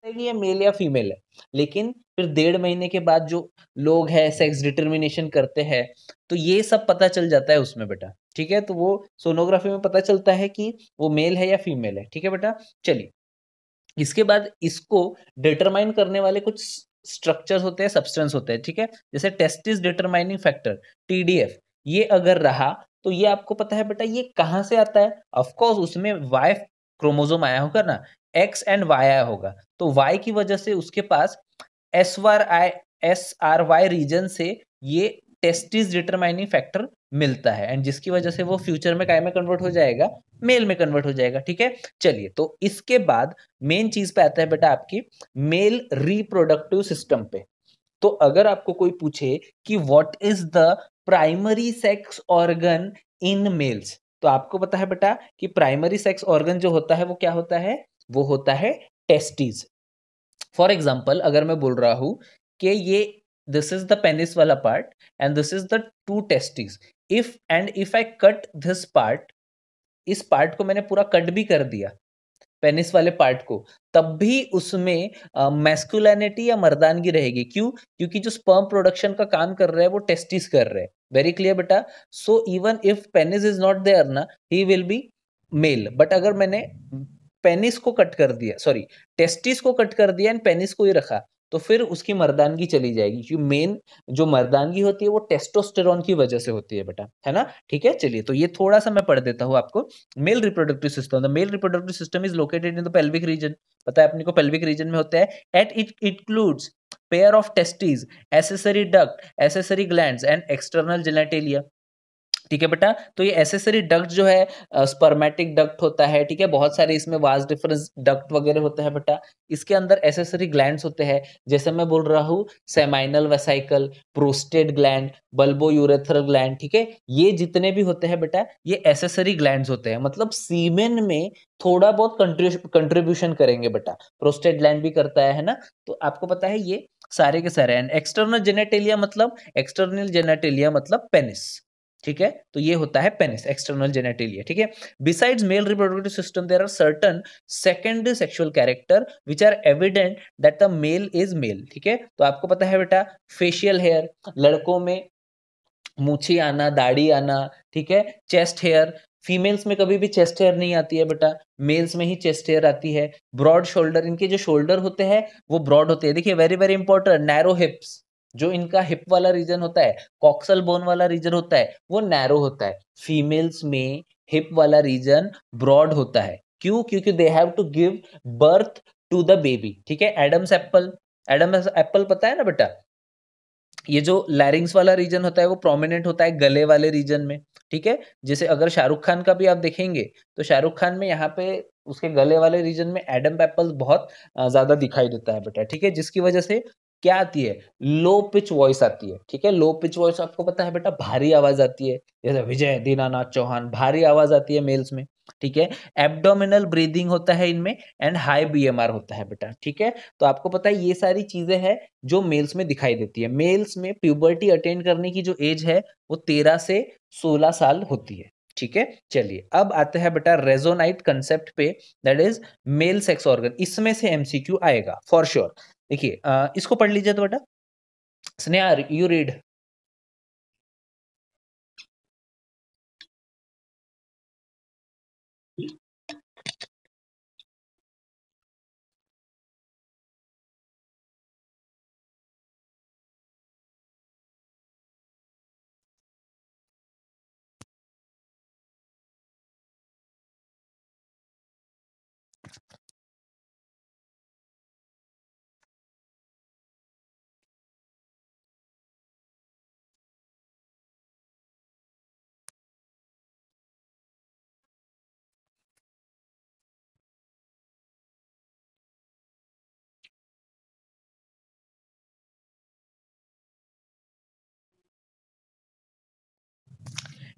ये मेल या फीमेल है, लेकिन फिर 1.5 महीने के बाद जो लोग हैं सेक्स डिटर्मिनेशन करते हैं, तो ये सब पता चल जाता है उसमें बेटा। ठीक है, तो वो सोनोग्राफी में पता चलता है कि वो मेल है या फीमेल है। ठीक है बेटा, चलिए इसके बाद इसको डिटरमाइन करने वाले कुछ स्ट्रक्चर्स होते हैं, सब्सटेंस होते हैं। ठीक है, जैसे टेस्टिस डिटरमाइनिंग फैक्टर, टीडीएफ, ये अगर रहा तो ये आपको पता है बेटा ये कहां से आता है? ऑफ कोर्स उसमें वाई क्रोमोसोम आया होगा ना, एक्स एंड वाई आया होगा, तो वाई की वजह से उसके पास SRY रीजन से ये टेस्टिस डिटरमाइनिंग फैक्टर मिलता है, एंड जिसकी वजह से वो फ्यूचर में काय में कन्वर्ट हो जाएगा? मेल में कन्वर्ट हो जाएगा। ठीक है, चलिए, तो इसके बाद मेन चीज पे आता है बेटा आपकी मेल रिप्रोडक्टिव सिस्टम पे। तो अगर आपको कोई पूछे कि what is the primary sex organ in males, तो आपको पता है बेटा कि प्राइमरी सेक्स ऑर्गन जो होता है वो क्या होता है? वो होता है टेस्टिस। फॉर एग्जाम्पल, अगर मैं बोल रहा हूं कि ये दिस इज द पेनिस वाला part and this is the 2 testis, if I cut this part, इस पार्ट को मैंने पूरा कट भी कर दिया, पेनिस वाले पार्ट को, तब भी उसमें मैस्कुलिनिटी या मर्दानगी रहेगी। क्यों? क्योंकि जो स्पर्म प्रोडक्शन का काम कर रहा है वो टेस्टिस कर रहे हैं। वेरी क्लियर बेटा. So even if penis is not there ना, he will be male. But अगर मैंने पेनिस को कट कर दिया, सॉरी टेस्टिस को कट कर दिया एंड पेनिस को ही रखा, तो फिर उसकी मर्दानगी चली जाएगी, क्योंकि मेन जो मर्दानगी होती है वो टेस्टोस्टेरोन की वजह से होती है बेटा, है ना. ठीक है, चलिए तो ये थोड़ा सा मैं पढ़ देता हूँ आपको. Mail reproductive system, the mail reproductive system is located in the pelvic region. पता है अपने को पेल्विक रीजन में होता है. At it includes pair of testis, accessory duct, accessory glands and external genitalia. ठीक है बेटा, तो ये एसेसरी डक्ट जो है स्पर्मेटिक डक्ट होता है. ठीक है, बहुत सारे इसमें वास डिफरेंस डक्ट वगैरह होते हैं बेटा. इसके अंदर एसेसरी ग्लैंड्स होते हैं, जैसे मैं बोल रहा हूँ seminal vesicle, prostate gland, bulbo urethral gland. ठीक है, ये जितने भी होते हैं बेटा, ये एसेसरी ग्लैंड्स होते हैं, मतलब सीमेन में थोड़ा बहुत कंट्रीब्यूशन करेंगे बेटा. प्रोस्टेट ग्लैंड भी करता है ना. तो आपको पता है ये सारे के सारे. एंड एक्सटर्नल जेनेटेलिया मतलब, एक्सटर्नल जेनेटेलिया मतलब पेनिस. ठीक है, तो ये होता है पेनिस, एक्सटर्नल जेनेटेलिया. ठीक है, besides male reproductive system there are certain secondary sexual character which are evident that the male is male. ठीक है, तो आपको पता है बेटा फेशियल हेयर, लड़कों में मूछी आना, दाढ़ी आना. ठीक है, चेस्ट हेयर, फीमेल्स में कभी भी चेस्ट हेयर नहीं आती है बेटा, मेल्स में ही चेस्ट हेयर आती है. ब्रॉड शोल्डर, इनके जो शोल्डर होते हैं वो ब्रॉड होते हैं. देखिए वेरी वेरी इंपॉर्टेंट, नैरो हिप्स, जो इनका हिप वाला रीजन होता है, कॉक्सल बोन वाला रीजन होता है, वो नैरो होता है. फीमेल्स में हिप वाला रीजन ब्रॉड होता है. क्यों? क्योंकि they have to give birth to the baby. ठीक है, एडम्स एप्पल, एडम्स एप्पल पता है ना बेटा, ये जो लैरिंग्स वाला रीजन होता है वो प्रोमिनेंट होता है गले वाले रीजन में. ठीक है, जैसे अगर शाहरुख खान का भी आप देखेंगे तो शाहरुख खान में यहाँ पे उसके गले वाले रीजन में एडम एप्पल बहुत ज्यादा दिखाई देता है बेटा. ठीक है, जिसकी वजह से क्या आती है, लो पिच वॉइस आती है. ठीक है, लो पिच वॉइस आपको पता है बेटा, भारी आवाज आती है, जैसे विजय दीनानाथ चौहान, भारी आवाज आती है मेल्स में. ठीक है, एब्डोमिनल ब्रीदिंग होता है इनमें एंड हाई बीएमआर होता है बेटा. ठीक है, तो आपको पता है ये सारी चीजें हैं जो मेल्स में दिखाई देती है. मेल्स में प्यूबर्टी अटेन करने की जो एज है वो 13 से 16 साल होती है. ठीक है, चलिए अब आते हैं बेटा रेजोनाइट कंसेप्ट पे, that is male sex organ. इसमें से एमसीक्यू आएगा फॉर श्योर. देखिए इसको पढ़ लीजिए तो बेटा, स्नेहा यू रीड.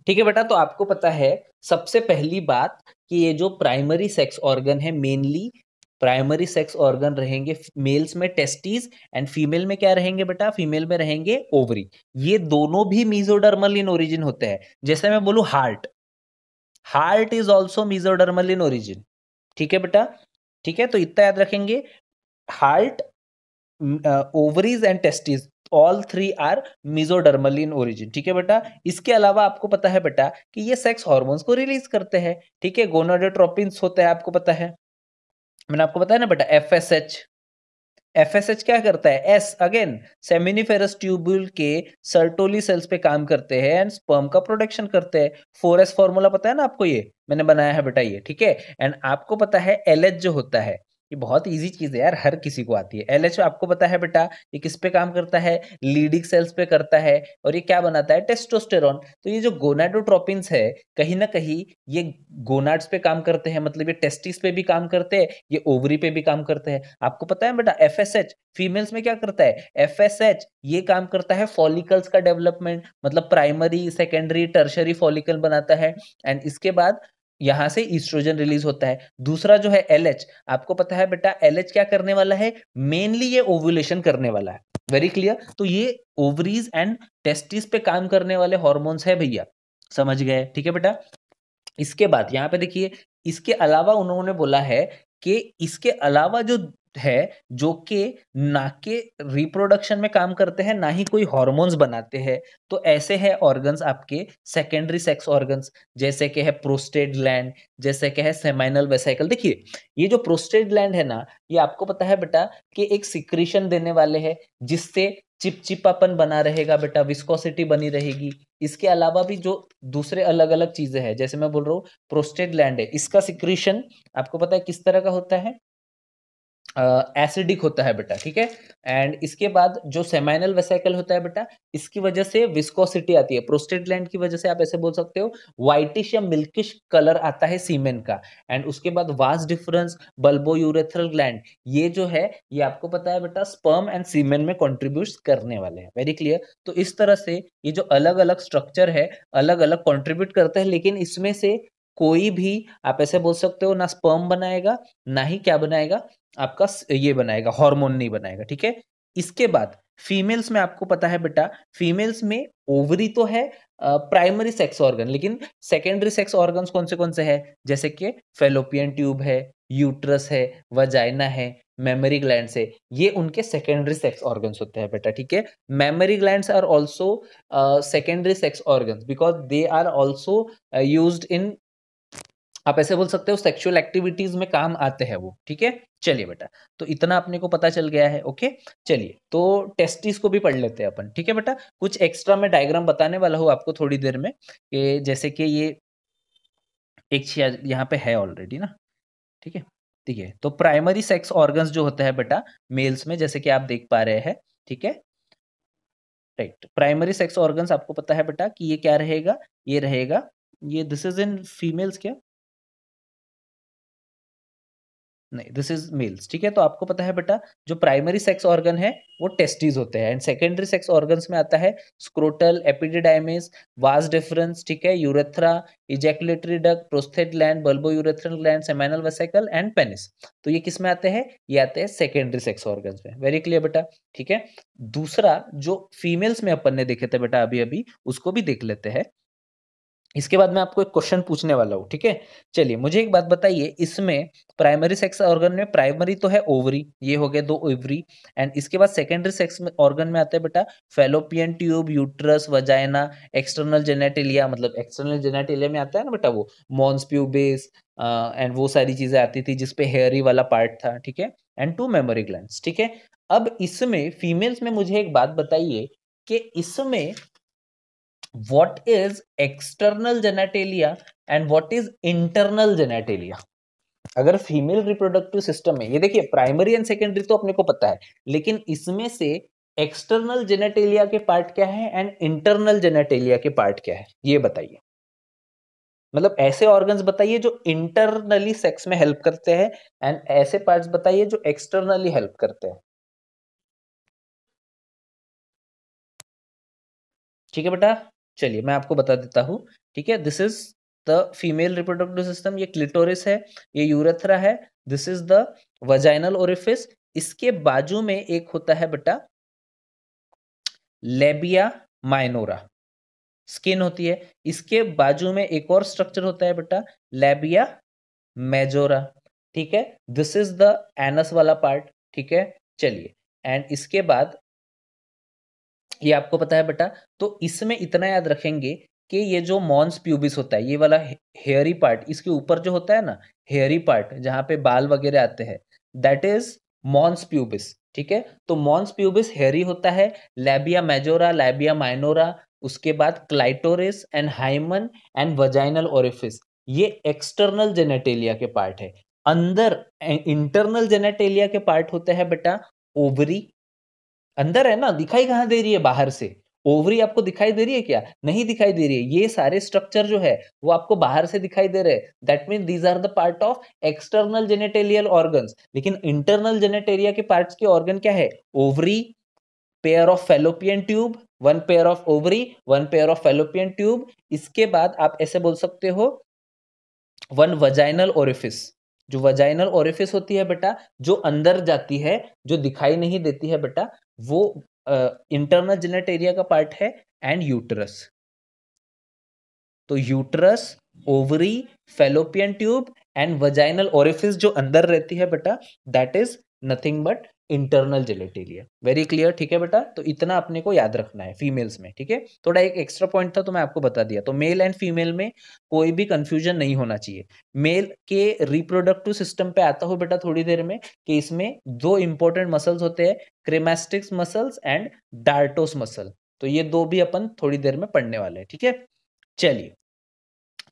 ठीक है बेटा, तो आपको पता है सबसे पहली बात कि ये जो प्राइमरी सेक्स ऑर्गन है, मेनली प्राइमरी सेक्स ऑर्गन रहेंगे मेल्स में टेस्टिस, एंड फीमेल में क्या रहेंगे बेटा, फीमेल में रहेंगे ओवरी. ये दोनों भी मीजोडर्मल इन ओरिजिन होते हैं. जैसे मैं बोलूं heart, heart is also mesodermal in origin. ठीक है बेटा, ठीक है, तो इतना याद रखेंगे. Heart, ovaries and testis, all three are mesodermal in origin. ठीक है बेटा, इसके अलावा आपको पता है बेटा कि ये सेक्स हार्मोन्स को रिलीज करते हैं. ठीक है, गोनाडोट्रोपिन्स होता है, आपको पता है, मैंने आपको बताया ना बेटा, एफएसएच. एफएसएच क्या करता है, एस अगेन सेमिनिफेरस ट्यूब्यूल के सर्टोली सेल्स पे काम करते हैं एंड स्पर्म का प्रोडक्शन करते हैं. 4S फॉर्मूला पता है ना आपको, ये मैंने बनाया है बेटा ये. ठीक है, एंड आपको पता है एलएच जो होता है, ये बहुत इजी चीज है यार, हर किसी को आती है. एलएच आपको पता है बेटा, ये किस पे काम करता है, लीडिंग सेल्स पे करता है, और ये क्या बनाता है, टेस्टोस्टेरोन. तो ये जो गोनाडोट्रोपिन्स है, कहीं ना कहीं ये गोनाड्स पे काम करते हैं, मतलब ये टेस्टिस पे भी काम करते हैं, ये ओवरी पे भी काम करते हैं. आपको पता है बेटा एफएसएच फीमेल्स में क्या करता है, एफएसएच ये काम करता है फॉलिकल्स का डेवलपमेंट, मतलब प्राइमरी सेकेंडरी टर्शरी फॉलिकल बनाता है, एंड इसके बाद यहां से ईस्ट्रोजन रिलीज होता है. दूसरा जो है एलएच, आपको पता है बेटा एलएच क्या करने वाला है, मेनली ये ओव्यूलेशन करने वाला है. वेरी क्लियर, तो ये ओवरीज एंड टेस्टिस पे काम करने वाले हॉर्मोन्स है भैया, समझ गए. ठीक है बेटा, इसके बाद यहाँ पे देखिए, इसके अलावा उन्होंने बोला है कि इसके अलावा जो है जो कि ना के रिप्रोडक्शन में काम करते हैं, ना ही कोई हार्मोन्स बनाते हैं। तो ऐसे हैं ऑर्गन्स आपके सेकेंडरी सेक्स ऑर्गन्स, जैसे कि है प्रोस्टेट ग्लैंड, जैसे कि है सेमाइनल वेसिकल। देखिए, ये जो प्रोस्टेट ग्लैंड है ना, ये आपको पता है बेटा कि एक सिक्रीशन देने वाले हैं, जिससे चिपचिपापन बना रहेगा बेटा, विस्कोसिटी बनी रहेगी। इसके अलावा भी जो दूसरे अलग-अलग चीज़ें हैं, जैसे मैं बोल रहा हूँ प्रोस्टेट ग्लैंड है, इसका सिक्रीशन आपको पता है किस तरह का होता है? एसिडिक होता है बेटा, ठीक है? एंड इसके बाद जो सेमाइनल वेसिकल होता है बेटा, इसकी वजह से विस्कोसिटी आती है। प्रोस्टेट ग्लैंड की वजह से आप ऐसे बोल सकते हो व्हाइटिश या मिल्किश कलर आता है सीमेन का। एंड उसके बाद वास डिफरेंस बल्बोयूरेथ्रल ग्लैंड, ये जो है ये आपको पता है बेटा स्पर्म एंड सीमेन में कंट्रीब्यूट्स करने वाले हैं। Very clear? तो इस तरह से ये जो अलग-अलग स्ट्रक्चर है, अलग-अलग कंट्रीब्यूट करते हैं, लेकिन इसमें से कोई भी आप ऐसे बोल सकते हो ना स्पर्म बनाएगा, ना ही क्या बनाएगा, आपका ये बनाएगा, हार्मोन नहीं बनाएगा, ठीक है? इसके बाद फीमेल्स में आपको पता है बेटा, फीमेल्स में ओवरी तो है प्राइमरी सेक्स ऑर्गन, लेकिन सेकेंडरी सेक्स ऑर्गन्स कौन से हैं? जैसे कि फेलोपियन ट्यूब है, यूट्रस है, वजाइना है, मेमरी ग्लैंड्स है, ये उनके सेकेंडरी सेक्स ऑर्गन्स होते हैं बेटा, ठीक है? Mammary glands are also secondary sex organs because they are also used in, आप ऐसे बोल सकते हो सेक्सुअल एक्टिविटीज में काम आते हैं वो, ठीक है? चलिए बेटा, तो इतना अपने को पता चल गया है, ओके? चलिए, तो टेस्टिस को भी पढ़ लेते हैं अपन, ठीक है बेटा? कुछ एक्स्ट्रा मैं डायग्राम बताने वाला हूँ आपको थोड़ी देर में, कि जैसे कि ये एक चीज यहाँ पे है ऑलरेडी ना, ठीक है? ठीक है, तो प्राइमरी सेक्स ऑर्गन्स जो होता है बेटा मेल्स में, जैसे कि आप देख पा रहे हैं, ठीक है? राइट, प्राइमरी सेक्स ऑर्गन्स आपको पता है बेटा कि ये क्या रहेगा? ये रहेगा, ये दिस इज इन फीमेल्स क्या? नहीं, दिस इज मेल्स, ठीक है? तो आपको पता है बेटा जो प्राइमरी सेक्स ऑर्गन है वो टेस्टिस होते हैं, एंड सेकेंडरी सेक्स ऑर्गन्स में आता है स्क्रोटल, एपिडिडाइमिस, वास डिफरेंस, ठीक है, urethra, ejaculatory duct, prostate gland, bulbo urethral gland, seminal vesicle and penis. तो ये किस में आते हैं? ये आते हैं सेकेंडरी सेक्स ऑर्गन्स में। वेरी क्लियर बेटा, ठीक है? दूसरा जो फीमेल्स में अपन ने देखे थे बेटा अभी अभी, उसको भी देख लेते हैं। इसके बाद मैं आपको एक क्वेश्चन पूछने वाला हूँ, ठीक है? चलिए, मुझे एक बात बताइए, इसमें प्राइमरी सेक्स ऑर्गन में प्राइमरी तो है ओवरी, ये हो गए 2 ओवरी, एंड इसके बाद सेकेंडरी सेक्स में ऑर्गन में आता है बेटा fallopian tube, uterus, vagina, external genitalia, मतलब एक्सटर्नल जेनेटिलिया में आता है ना बेटा वो मॉन्स प्यूबिस, एंड वो सारी चीजें आती थी जिसपे हेयरी वाला पार्ट था, ठीक है? एंड 2 मेमोरी ग्लैंड्स, ठीक है? अब इसमें फीमेल्स में मुझे एक बात बताइए कि इसमें what is external genitalia and what is internal genitalia? अगर फीमेल रिप्रोडक्टिव सिस्टम में, ये देखिए प्राइमरी एंड सेकेंडरी तो अपने को पता है, लेकिन इसमें से एक्सटर्नल जेनेटेलिया के पार्ट क्या है एंड इंटरनल जेनेटेलिया के पार्ट क्या है, ये बताइए। मतलब ऐसे ऑर्गन्स बताइए जो इंटरनली सेक्स में हेल्प करते हैं, एंड ऐसे पार्ट्स बताइए जो एक्सटर्नली हेल्प करते हैं। ठीक है बेटा, चलिए मैं आपको बता देता हूँ, ठीक है? This is the female reproductive system, ये क्लिटोरिस है, ये यूरेथ्रा है, this is the vaginal orifice. इसके बाजू में एक होता है बेटा लेबिया माइनोरा, स्किन होती है। इसके बाजू में एक और स्ट्रक्चर होता है बेटा लेबिया मेजोरा, ठीक है? दिस इज द एनस वाला पार्ट, ठीक है? चलिए, एंड इसके बाद ये आपको पता है बेटा, तो इसमें इतना याद रखेंगे कि ये जो मॉन्स प्यूबिस होता है, ये वाला हेयरी पार्ट, इसके ऊपर जो होता है ना हेयरी पार्ट, जहाँ पे बाल वगैरह आते हैं, दैट इज मॉन्स प्यूबिस, ठीक है? तो मॉन्स प्यूबिस हेयरी होता है, लैबिया मेजोरा, लैबिया माइनोरा, उसके बाद clitoris and hymen and vaginal orifice, ये एक्सटर्नल जेनेटेलिया के पार्ट है। अंदर इंटरनल जेनेटेलिया के पार्ट होते हैं बेटा ओवरी, अंदर है ना, दिखाई कहाँ दे रही है बाहर से? ओवरी आपको दिखाई दे रही है क्या? नहीं दिखाई दे रही है। ये सारे स्ट्रक्चर जो है वो आपको बाहर से दिखाई दे रहे हैं। That mean these are the part of external genitalial organs. लेकिन इंटरनल जेनेटेरिया के पार्ट्स के ऑर्गन क्या है? Ovary, pair of fallopian tube, one pair of ovary, one pair of fallopian tube. इसके बाद आप ऐसे बोल सकते हो वन वजाइनल ओरिफिस। जो वजाइनल ओरिफिस होती है बेटा, जो अंदर जाती है, जो दिखाई नहीं देती है बेटा, वो इंटरनल जेनेटेरिया का पार्ट है, एंड यूटरस। तो uterus, ovary, fallopian tube and vaginal orifice जो अंदर रहती है बेटा, that is nothing but internal genitalia. Very clear, ठीक है बेटा। तो इतना अपने को याद रखना है फीमेल्स में, ठीक है। थोड़ा एक एक्स्ट्रा पॉइंट था तो मैं आपको बता दिया। तो मेल एंड फीमेल में कोई भी कंफ्यूजन नहीं होना चाहिए। मेल के रिप्रोडक्टिव सिस्टम पे आता हूँ बेटा थोड़ी देर में, कि इसमें दो इंपॉर्टेंट मसल्स होते हैं, क्रेमास्टिक्स मसल्स एंड डार्टोस मसल। तो ये दो भी अपन थोड़ी देर में पढ़ने वाले हैं, ठीक है। चलिए,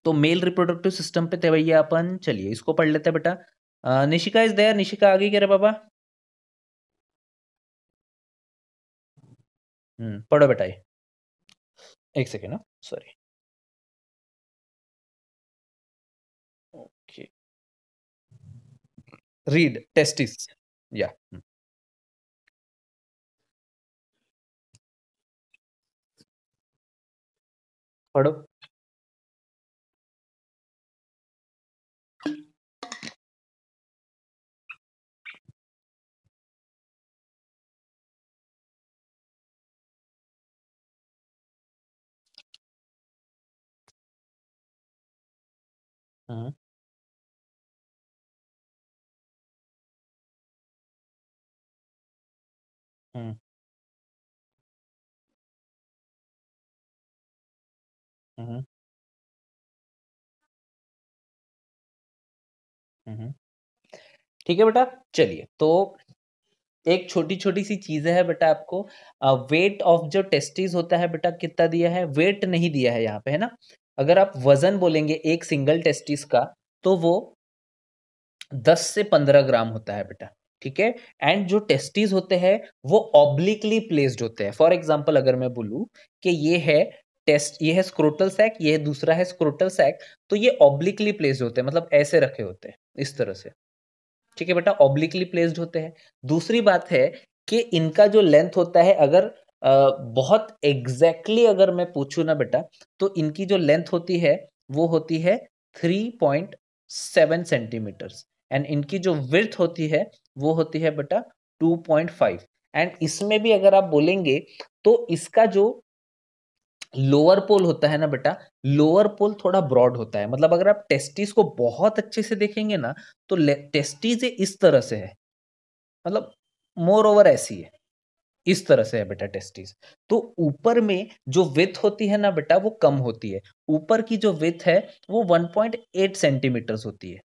तो मेल रिप्रोडक्टिव सिस्टम पे थे भैया अपन। चलिए इसको पढ़ लेते हैं बेटा। निशिका इज देयर, निशिका आ गई क्या रे बाबा? पढ़ो बेटा ये। एक सेकेंड ना, सॉरी। Okay, read testis. या पढ़ो। हम्म हम्म हम्म हम्म। ठीक है बेटा। चलिए, तो एक छोटी छोटी सी चीजें है बेटा आपको। वेट ऑफ जो टेस्टिस होता है बेटा, कितना दिया है? वेट नहीं दिया है यहाँ पे, है ना। अगर आप वजन बोलेंगे एक सिंगल टेस्टिस का, तो वो 10 से 15 ग्राम होता है बेटा, ठीक है। एंड जो टेस्टिस होते हैं वो ऑब्लिकली प्लेस्ड होते हैं। फॉर एग्जाम्पल अगर मैं बोलूं कि ये है स्क्रोटल सैक, ये है दूसरा है स्क्रोटल सैक, तो ये ऑब्लिकली प्लेस्ड होते हैं, मतलब ऐसे रखे होते हैं, इस तरह से, ठीक है बेटा, ऑब्लिकली प्लेस्ड होते हैं। दूसरी बात है कि इनका जो लेंथ होता है, अगर बहुत एग्जैक्टली अगर मैं पूछूं ना बेटा, तो इनकी जो लेंथ होती है वो होती है 3.7 सेंटीमीटर्स। एंड इनकी जो विड्थ होती है वो होती है बेटा 2.5। एंड इसमें भी अगर आप बोलेंगे तो इसका जो लोअर पोल होता है ना बेटा, लोअर पोल थोड़ा ब्रॉड होता है। मतलब अगर आप टेस्टिस को बहुत अच्छे से देखेंगे ना, तो टेस्टिस इस तरह से है, मतलब मोर ओवर ऐसी है, इस तरह से है बेटा टेस्टिस। तो ऊपर में जो विड्थ होती है ना बेटा, वो कम होती है। ऊपर की जो विड्थ है वो 1.8 सेंटीमीटर्स होती है,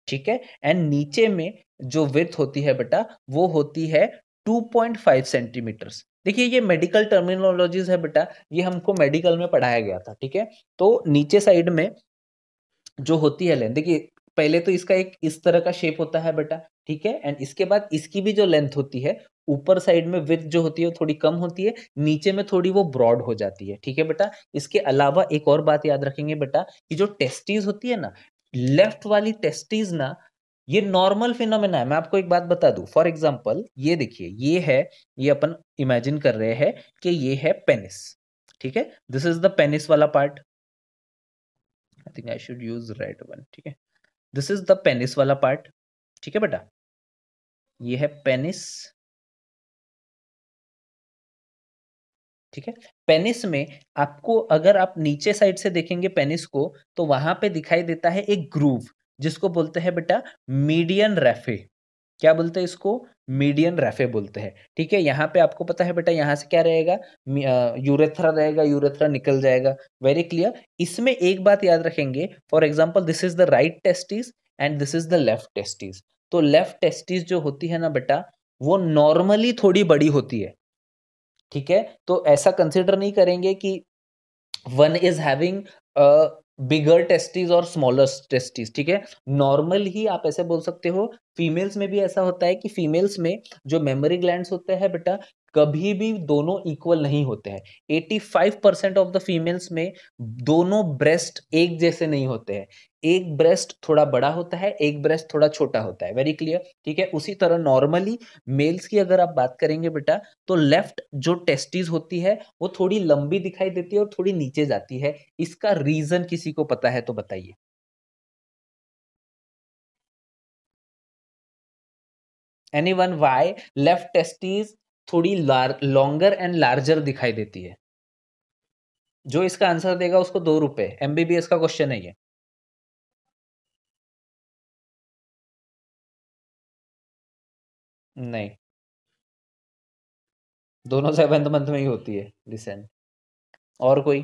ठीक है। एंड नीचे में जो विड्थ होती है बेटा, वो होती है 2.5 सेंटीमीटर्स। देखिए ये मेडिकल टर्मिनोलॉजीज है बेटा, ये हमको मेडिकल में पढ़ाया गया था, ठीक है। तो नीचे साइड में जो होती है लेंथ, देखिए पहले तो इसका एक इस तरह का शेप होता है बेटा, ठीक है। एंड इसके बाद इसकी भी जो लेंथ होती है, ऊपर साइड में विड्थ जो होती है वो थोड़ी कम होती है, नीचे में थोड़ी वो ब्रॉड हो जाती है, ठीक है बेटा। इसके अलावा एक और बात याद रखेंगे बेटा, कि जो टेस्टीज होती है ना, लेफ्ट वाली टेस्टीज ना, ये नॉर्मल फिनोमेना है। मैं आपको एक बात बता दूं, फॉर एग्जाम्पल ये देखिए, ये अपन इमेजिन कर रहे हैं कि ये है पेनिस, ठीक है। दिस इज द पेनिस वाला part. I think I should use red one, ठीक है। दिस इज द पेनिस वाला पार्ट, ठीक है बेटा। ये है पेनिस, ठीक है। पेनिस में आपको, अगर आप नीचे साइड से देखेंगे पेनिस को, तो वहां पे दिखाई देता है एक ग्रूव, जिसको बोलते हैं बेटा मीडियन रैफे। क्या बोलते हैं इसको? मीडियन रैफे बोलते हैं, ठीक है। यहाँ पे आपको पता है बेटा, यहाँ से क्या रहेगा? यूरेथ्रा रहेगा, यूरेथ्रा निकल जाएगा। Very clear. इसमें एक बात याद रखेंगे, for example this is the right testis and this is the left testis. तो लेफ्ट टेस्टिस जो होती है ना बेटा, वो नॉर्मली थोड़ी बड़ी होती है, ठीक है। तो ऐसा कंसिडर नहीं करेंगे कि one is having bigger testis और स्मॉलर टेस्टिस, ठीक है। नॉर्मल ही आप ऐसे बोल सकते हो। फीमेल्स में भी ऐसा होता है कि फीमेल्स में जो मेमोरी ग्लैंड्स होते हैं बेटा, कभी भी दोनों इक्वल नहीं होते हैं। 85% ऑफ द फीमेल्स में दोनों ब्रेस्ट एक जैसे नहीं होते हैं। एक ब्रेस्ट थोड़ा बड़ा होता है, एक ब्रेस्ट थोड़ा छोटा होता है। वेरी क्लियर, ठीक है। उसी तरह नॉर्मली मेल्स की अगर आप बात करेंगे बेटा, तो लेफ्ट जो टेस्टिस होती है वो थोड़ी लंबी दिखाई देती है और थोड़ी नीचे जाती है। इसका रीजन किसी को पता है तो बताइए। एनीवन, व्हाई लेफ्ट टेस्टिस थोड़ी लॉन्गर एंड लार्जर दिखाई देती है? जो इसका आंसर देगा उसको 2 रुपए। एमबीबीएस का क्वेश्चन है ये। नहीं, दोनों 7th मंथ में ही होती है डिसेंट। और कोई?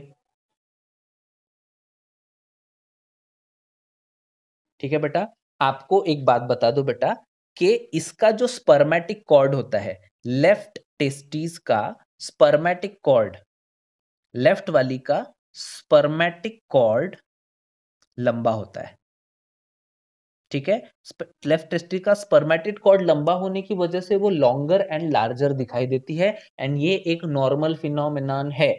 ठीक है बेटा, आपको एक बात बता दो बेटा कि इसका जो स्पर्मेटिक कॉर्ड होता है, लेफ्ट टेस्टिस का स्पर्मेटिक कॉर्ड, लेफ्ट वाली का स्पर्मेटिक कॉर्ड लंबा होता है। ठीक है, लेफ्ट टेस्टिस का स्पर्मेटिक कॉर्ड लंबा होने की वजह से वो लॉन्गर एंड लार्जर दिखाई देती है, एंड ये एक नॉर्मल फिनोमेनन है।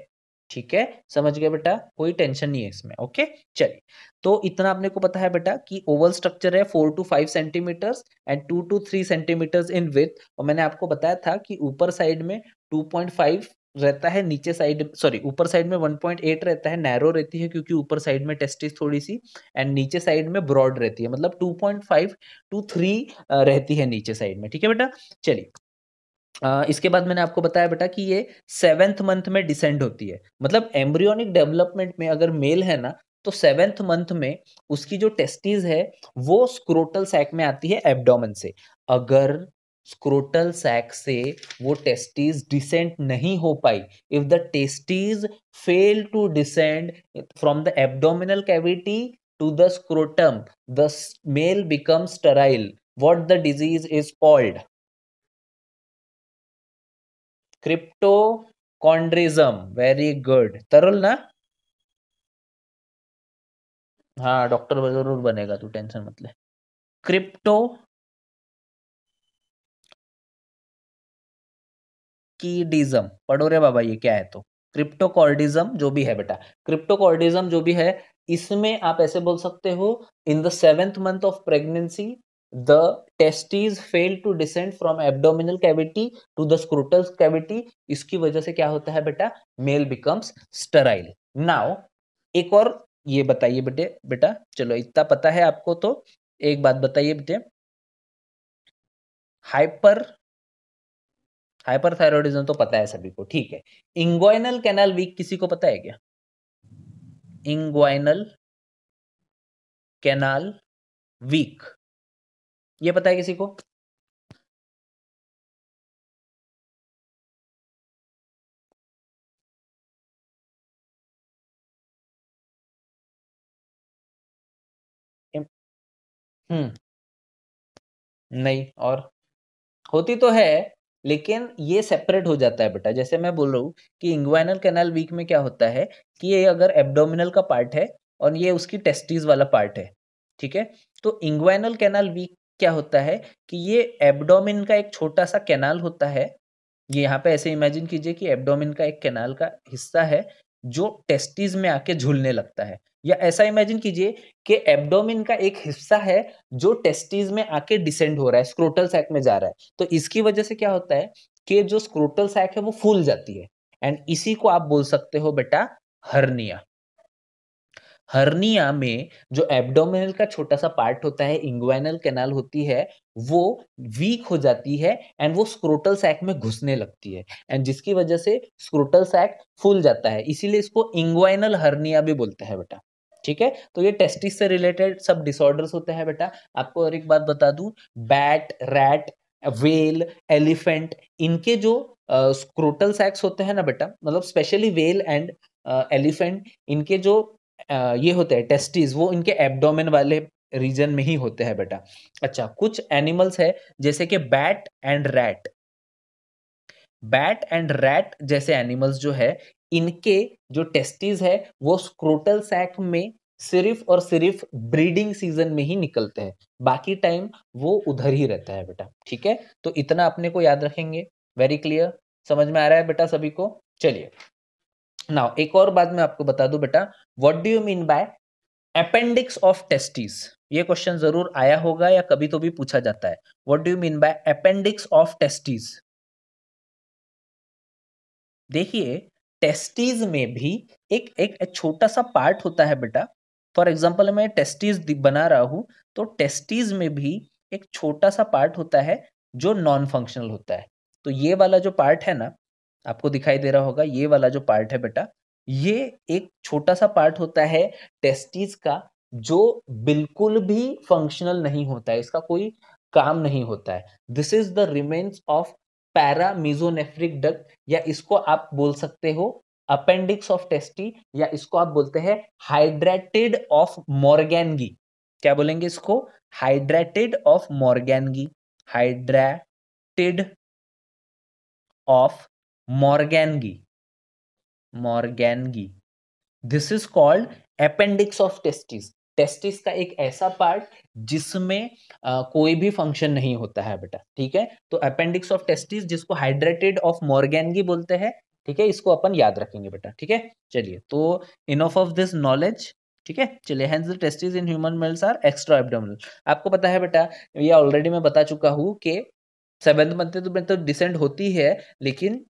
ठीक है, समझ गए बेटा, कोई टेंशन नहीं है इसमें। ओके, चलिए, तो इतना आपने को पता है बेटा कि ओवल स्ट्रक्चर है 4 to 5 centimetres and 2 to 3 centimetres in width, और मैंने आपको बताया था कि ऊपर साइड में 2.5 रहता है, नीचे साइड सॉरी ऊपर साइड में 1.8 रहता है, नैरो रहती है क्योंकि ऊपर साइड में टेस्टिस थोड़ी सी, एंड नीचे साइड में ब्रॉड रहती है, मतलब 2.5 to 3 रहती है नीचे साइड में। ठीक है बेटा, चलिए, इसके बाद मैंने आपको बताया बेटा कि ये 7th मंथ में डिसेंड होती है, मतलब एम्ब्रियोनिक डेवलपमेंट में अगर मेल है ना, तो 7th मंथ में उसकी जो टेस्टिस है वो स्क्रोटल सैक में आती है एब्डोमेन से। अगर स्क्रोटल सैक से वो टेस्टिस डिसेंड नहीं हो पाई, if the testis fail to descend from the abdominal cavity to the scrotum, the male becomes sterile. What the disease is called? Cryptorchidism. Very good, Tarul ना? हाँ, डॉक्टर जरूर बनेगा, तू टेंशन मत ले। क्रिप्टो कीडिज्म पढ़ो रे बाबा, ये क्या है? तो क्रिप्टोकॉर्डिज्म जो भी है बेटा, क्रिप्टोकॉर्डिज्म जो भी है, इसमें आप ऐसे बोल सकते हो, in the 7th month of pregnancy the testis fail to descend from abdominal cavity to the scrotal cavity. इसकी वजह से क्या होता है बेटा? Mail becomes sterile. नाउ एक और ये बताइए बेटे, बेटा चलो इतना पता है आपको, तो एक बात बताइए बेटे, हाइपर हाइपरथायरॉयडिज्म तो पता है सभी को, ठीक है। इंग्वाइनल कैनाल वीक किसी को पता है क्या? इंग्वाइनल कैनाल वीक, ये पता है किसी को? हम्म, नहीं, और होती तो है, लेकिन ये सेपरेट हो जाता है बेटा। जैसे मैं बोल रहा हूँ कि इंग्वाइनल कैनाल वीक में क्या होता है कि ये अगर एब्डोमिनल का पार्ट है और ये उसकी टेस्टिस वाला पार्ट है, ठीक है, तो इंग्वाइनल कैनाल वीक क्या होता है कि ये एब्डोमिन का एक छोटा सा कैनाल होता है। ये यहाँ पे ऐसे इमेजिन कीजिए कि एब्डोमिन का एक कैनाल का हिस्सा है जो टेस्टिस में आके झूलने लगता है, या ऐसा इमेजिन कीजिए कि एब्डोमिन का एक हिस्सा है जो टेस्टिस में आके डिसेंड हो रहा है, स्क्रोटल सैक में जा रहा है। तो इसकी वजह से क्या होता है कि जो स्क्रोटल सैक है वो फूल जाती है, एंड इसी को आप बोल सकते हो बेटा हर्निया। हर्निया में जो एब्डोमिनल का छोटा सा पार्ट होता है, इंग्वाइनल कैनाल होती है, वो वीक हो जाती है एंड वो स्क्रोटल सैक में घुसने लगती है, एंड जिसकी वजह से स्क्रोटल सैक फूल जाता है, इसीलिए इसको इंग्वाइनल हर्निया भी बोलते हैं बेटा। ठीक है, तो ये टेस्टिस से रिलेटेड सब डिसऑर्डर्स होते हैं बेटा। आपको और एक बात बता दूं, बैट, रैट, वेल, एलिफेंट, इनके जो स्क्रोटल सैक्स होते हैं ना बेटा, मतलब स्पेशली वेल एंड एलिफेंट, इनके जो ये होते हैं टेस्टिस, वो इनके एब्डोमेन वाले रीजन में ही होते हैं बेटा। अच्छा, कुछ एनिमल्स है जैसे कि bat and rat, bat and rat जैसे एनिमल्स जो है, इनके जो टेस्टिस है वो स्क्रोटल सैक में सिर्फ और सिर्फ ब्रीडिंग सीजन में ही निकलते हैं, बाकी टाइम वो उधर ही रहता है बेटा। ठीक है, तो इतना अपने को याद रखेंगे। वेरी क्लियर, समझ में आ रहा है बेटा सभी को? चलिए, नाउ एक और बात मैं आपको बता दूं बेटा, what do you mean by appendix of testis? ये क्वेश्चन जरूर आया होगा या कभी तो भी पूछा जाता है। What do you mean by appendix of testis? देखिए, टेस्टिस में भी एक छोटा सा पार्ट होता है बेटा। फॉर एग्जांपल मैं टेस्टिस बना रहा हूं, तो टेस्टिस में भी एक छोटा सा पार्ट होता है जो नॉन फंक्शनल होता है। तो ये वाला जो पार्ट है ना, आपको दिखाई दे रहा होगा, ये वाला जो पार्ट है बेटा, ये एक छोटा सा पार्ट होता है टेस्टिस का, जो बिल्कुल भी फंक्शनल नहीं होता है, इसका कोई काम नहीं होता है। This is the remains of paramesonephric duct, या इसको आप बोल सकते हो अपेंडिक्स ऑफ टेस्टी, या इसको आप बोलते हैं हाइड्रेटेड ऑफ मॉर्गेनगी। क्या बोलेंगे इसको? Hydrated of मॉर्गेनगी, hydrated of मॉर्गेनगी, मॉर्गेनगी। This is called appendix of testis. Testis का एक ऐसा पार्ट जिसमें कोई भी फंक्शन नहीं होता है बेटा, ठीक है। तो अपेंडिक्स ऑफ टेस्टिस जिसको हाइड्रेटेड ऑफ मॉर्गेनगी बोलते हैं, ठीक है, इसको अपन याद रखेंगे बेटा, ठीक है। चलिए, तो इनफ ऑफ दिस नॉलेज, ठीक है। चलिए, hence the testis in human males are extra abdominal. आपको पता है बेटा, ये ऑलरेडी मैं बता चुका हूँ कि सेवेंथ मंथ में तो डिसेंट होती है, लेकिन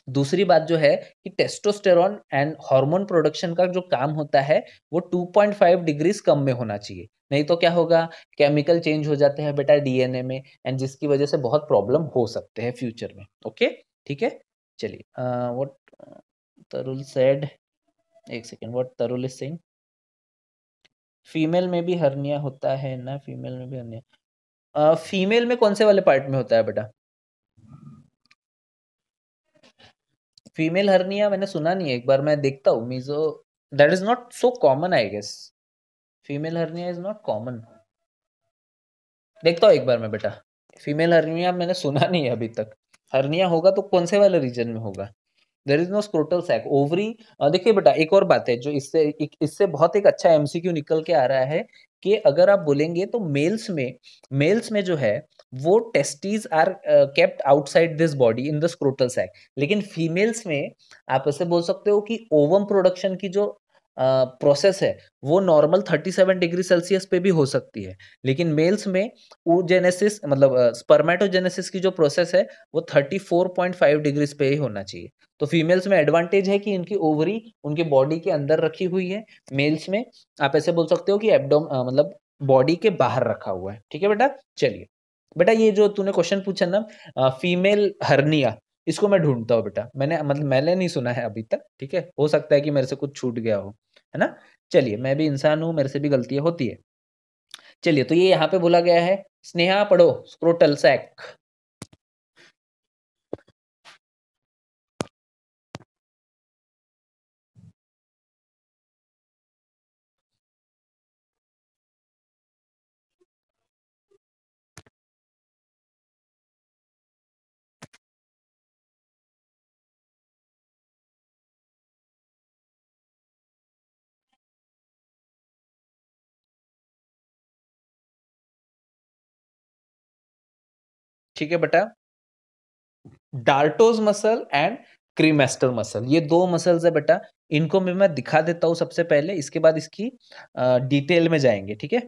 दूसरी बात जो है कि टेस्टोस्टेरोन एंड हार्मोन प्रोडक्शन का जो काम होता है वो 2.5 डिग्रीज कम में होना चाहिए। नहीं तो क्या होगा, केमिकल चेंज हो जाते हैं बेटा डीएनए में, एंड जिसकी वजह से बहुत प्रॉब्लम हो सकते हैं फ्यूचर में। ओके, ठीक है। चलिए, व्हाट तरुल सेड, एक सेकेंड, व्हाट तरुल इज सेइंग, फीमेल में भी हर्निया होता है ना? फीमेल में भी हर्निया, फीमेल में कौन से वाले पार्ट में होता है बेटा? फीमेल हर्निया मैंने सुना नहीं है, एक बार मैं देखता हूँ। Meso, that is not so common I guess. Female hernia is not common. देखता हूँ एक बार मैं बेटा। फीमेल हर्निया मैंने सुना नहीं है अभी तक। हर्निया होगा तो कौन से वाले रीजन में होगा? There is no scrotal sac ovary. देखिए बेटा, एक और बात है जो इससे बहुत एक अच्छा एमसीक्यू निकल के आ रहा है कि अगर आप बोलेंगे तो मेल्स में जो है वो testes are kept outside this body in the scrotal sac, लेकिन फीमेल्स में आप ऐसे बोल सकते हो कि ओवम प्रोडक्शन की जो प्रोसेस है वो नॉर्मल 37 डिग्री सेल्सियस पे भी हो सकती है, लेकिन मेल्स में oogenesis मतलब स्पर्मेटोजेनेसिस की जो प्रोसेस है वो 34.5 डिग्रीज पे ही होना चाहिए। तो फीमेल्स में एडवांटेज है कि इनकी ओवरी उनके बॉडी के अंदर रखी हुई है, मेल्स में आप ऐसे बोल सकते हो कि मतलब बॉडी के बाहर रखा हुआ है, ठीक है बेटा। चलिए बेटा, ये जो तूने क्वेश्चन पूछा ना, फीमेल हर्निया, इसको मैं ढूंढता हूँ बेटा। मैंने नहीं सुना है अभी तक, ठीक है। हो सकता है कि मेरे से कुछ छूट गया हो, है ना। चलिए, मैं भी इंसान हूँ, मेरे से भी गलतियां होती है। चलिए, तो ये यहाँ पे बोला गया है, स्नेहा पढ़ो स्क्रोटल सैक। ठीक है बेटा, डार्टोज मसल एंड क्रीमेस्टर मसल, ये दो मसल्स है बेटा। इनको मैं दिखा देता हूँ सबसे पहले, इसके बाद इसकी डिटेल में जाएंगे, ठीक है।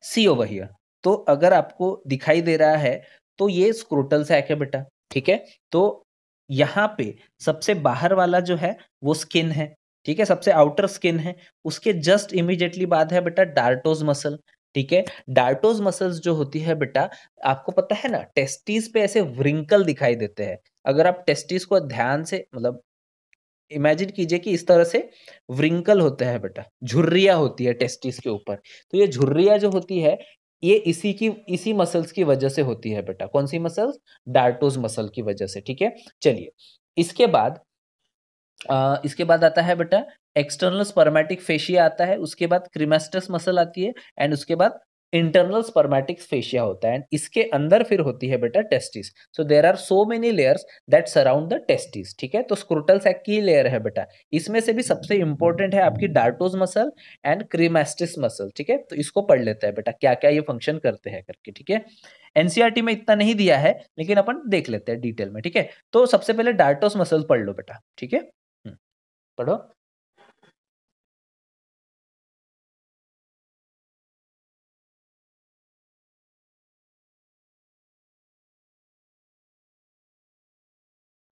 सी ओवर हियर, तो अगर आपको दिखाई दे रहा है तो ये स्क्रोटल सैक है बेटा, ठीक है। तो यहाँ पे सबसे बाहर वाला जो है वो स्किन है, ठीक है, सबसे आउटर स्किन है। उसके जस्ट इमीडिएटली बाद है बेटा डार्टोज मसल, ठीक है। डार्टोज मसल्स जो होती है बेटा, आपको पता है ना, टेस्टिस पे ऐसे व्रिंकल दिखाई देते हैं। अगर आप टेस्टिस को ध्यान से मतलब इमेजिन कीजिए कि इस तरह से व्रिंकल होते हैं बेटा, झुर्रियां होती है टेस्टिस के ऊपर। तो ये झुर्रियां जो होती है, ये इसी मसल्स की वजह से होती है बेटा। कौन सी मसल्स? डार्टोज मसल की वजह से, ठीक है। चलिए, इसके बाद इसके बाद आता है बेटा एक्सटर्नल स्पर्मेटिक फेशिया आता है, उसके बाद क्रीमेस्टस मसल आती है, एंड उसके बाद इंटरनल स्पर्मेटिक फेशिया होता है, एंड इसके अंदर फिर होती है बेटा testis. So there are so many layers that surround the testis, ठीक है। तो स्क्रोटल सैक की लेयर है बेटा, इसमें से भी सबसे इंपॉर्टेंट है आपकी डार्टोज मसल एंड क्रीमेस्टिस मसल, ठीक है। तो इसको पढ़ लेते हैं बेटा, क्या क्या ये फंक्शन करते हैं करके, ठीक है। एनसीईआरटी में इतना नहीं दिया है, लेकिन अपन देख लेते हैं डिटेल में, ठीक है। तो सबसे पहले डार्टोस मसल पढ़ लो बेटा, ठीक है। पढ़ो।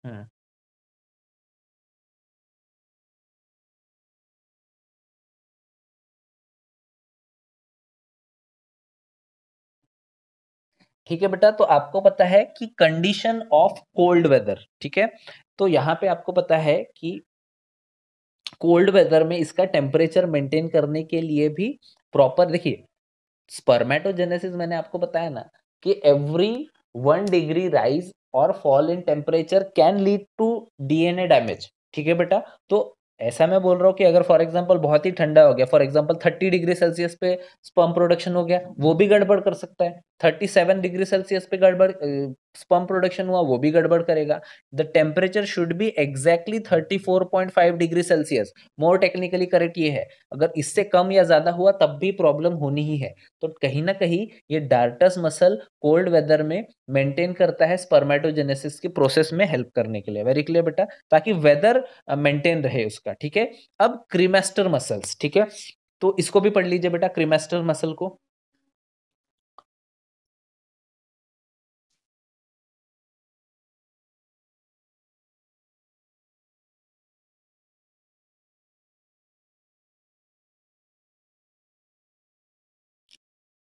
हम्म, ठीक है बेटा, तो आपको पता है कि कंडीशन ऑफ कोल्ड वेदर, ठीक है। तो यहाँ पे आपको पता है कि कोल्ड वेदर में इसका टेम्परेचर मेंटेन करने के लिए भी प्रॉपर, देखिए स्पर्मेटोजेनेसिस मैंने आपको बताया ना कि एवरी 1 डिग्री राइज और fall in temperature can lead to DNA damage. ठीक है बेटा? तो ऐसा मैं बोल रहा हूँ कि अगर फॉर एग्जांपल बहुत ही ठंडा हो गया, फॉर एग्जांपल 30 डिग्री सेल्सियस पे स्पर्म प्रोडक्शन हो गया, वो भी गड़बड़ कर सकता है। 37 डिग्री सेल्सियस पे स्पर्म प्रोडक्शन हुआ, वो भी गड़बड़ करेगा। The temperature should be exactly 34.5 degree Celsius. More technically correct ये है, अगर इससे कम या ज्यादा हुआ तब भी प्रॉब्लम होनी ही है। तो कहीं ना कहीं ये डार्टस मसल कोल्ड वेदर में मेंटेन करता है स्पर्मेटोजेनेसिस की प्रोसेस में हेल्प करने के लिए। वेरी क्लियर बेटा? ताकि वेदर मेंटेन रहे उसका। ठीक है? अब क्रीमेस्टर मसल्स, ठीक है, तो इसको भी पढ़ लीजिए बेटा, क्रीमेस्टर मसल को।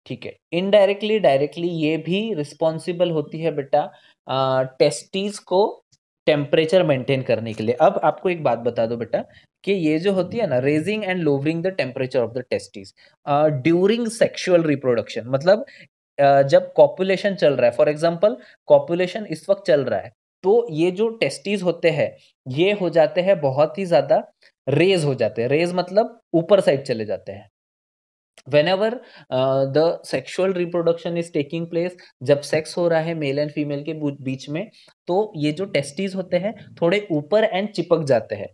ठीक है, इनडायरेक्टली डायरेक्टली ये भी रिस्पॉन्सिबल होती है बेटा टेस्टिस को टेम्परेचर मेंटेन करने के लिए। अब आपको एक बात बता दो बेटा कि ये जो होती है ना, raising and lowering the temperature of the testis during sexual reproduction, मतलब जब कॉपुलेशन चल रहा है, फॉर एग्जांपल कॉपुलेशन इस वक्त चल रहा है, तो ये जो टेस्टिस होते हैं ये हो जाते हैं बहुत ही ज्यादा रेज हो जाते हैं। रेज मतलब ऊपर साइड चले जाते हैं। whenever the sexual reproduction is taking place, जब सेक्स हो रहा है मेल एंड फीमेल के बीच में, तो ये जो टेस्टिस होते हैं थोड़े ऊपर एंड चिपक जाते हैं।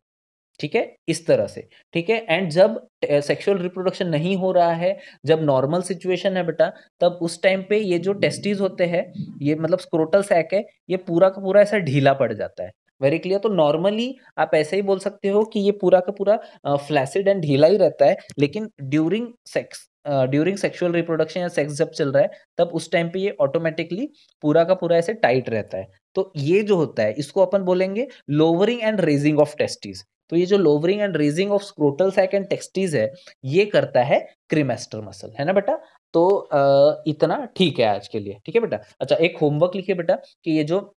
ठीक है? इस तरह से। ठीक है? एंड जब सेक्सुअल रिप्रोडक्शन नहीं हो रहा है, जब नॉर्मल सिचुएशन है बेटा, तब उस टाइम पे ये जो टेस्टिस होते हैं, ये मतलब स्क्रोटल सैक है, ये पूरा का पूरा ऐसा ढीला पड़ जाता है। Very clear? तो नॉर्मली आप ऐसे ही बोल सकते हो कि ये पूरा का पूरा फ्लैसिड एंड ढीला ही रहता है, लेकिन ड्यूरिंग सेक्सुअल रिप्रोडक्शन या सेक्स जब चल रहा है, तब उस टाइम पे ये ऑटोमेटिकली पूरा का पूरा ऐसे टाइट रहता है। तो ये जो होता है इसको अपन बोलेंगे lowering and raising of testis. तो ये जो lowering and raising of scrotal sac and testis है, ये करता है क्रीमेस्टर मसल, है ना बेटा? तो इतना ठीक है आज के लिए। ठीक है बेटा? अच्छा, एक होमवर्क लिखिए बेटा कि ये जो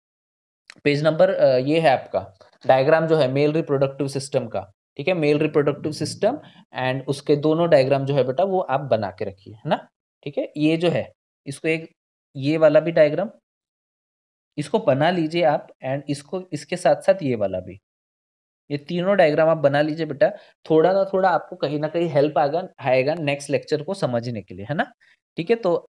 पेज नंबर ये है आपका डायग्राम जो है मेल रिप्रोडक्टिव सिस्टम का, ठीक है, मेल रिप्रोडक्टिव सिस्टम एंड उसके दोनों डायग्राम जो है बेटा वो आप बना के रखिए, है ना? ठीक है? ये जो है इसको एक ये वाला भी डायग्राम इसको बना लीजिए आप, एंड इसको इसके साथ साथ ये वाला भी, ये तीनों डायग्राम आप बना लीजिए बेटा। थोड़ा ना थोड़ा आपको कहीं ना कहीं हेल्प आएगा नेक्स्ट लेक्चर को समझने के लिए, है ना? ठीक है? तो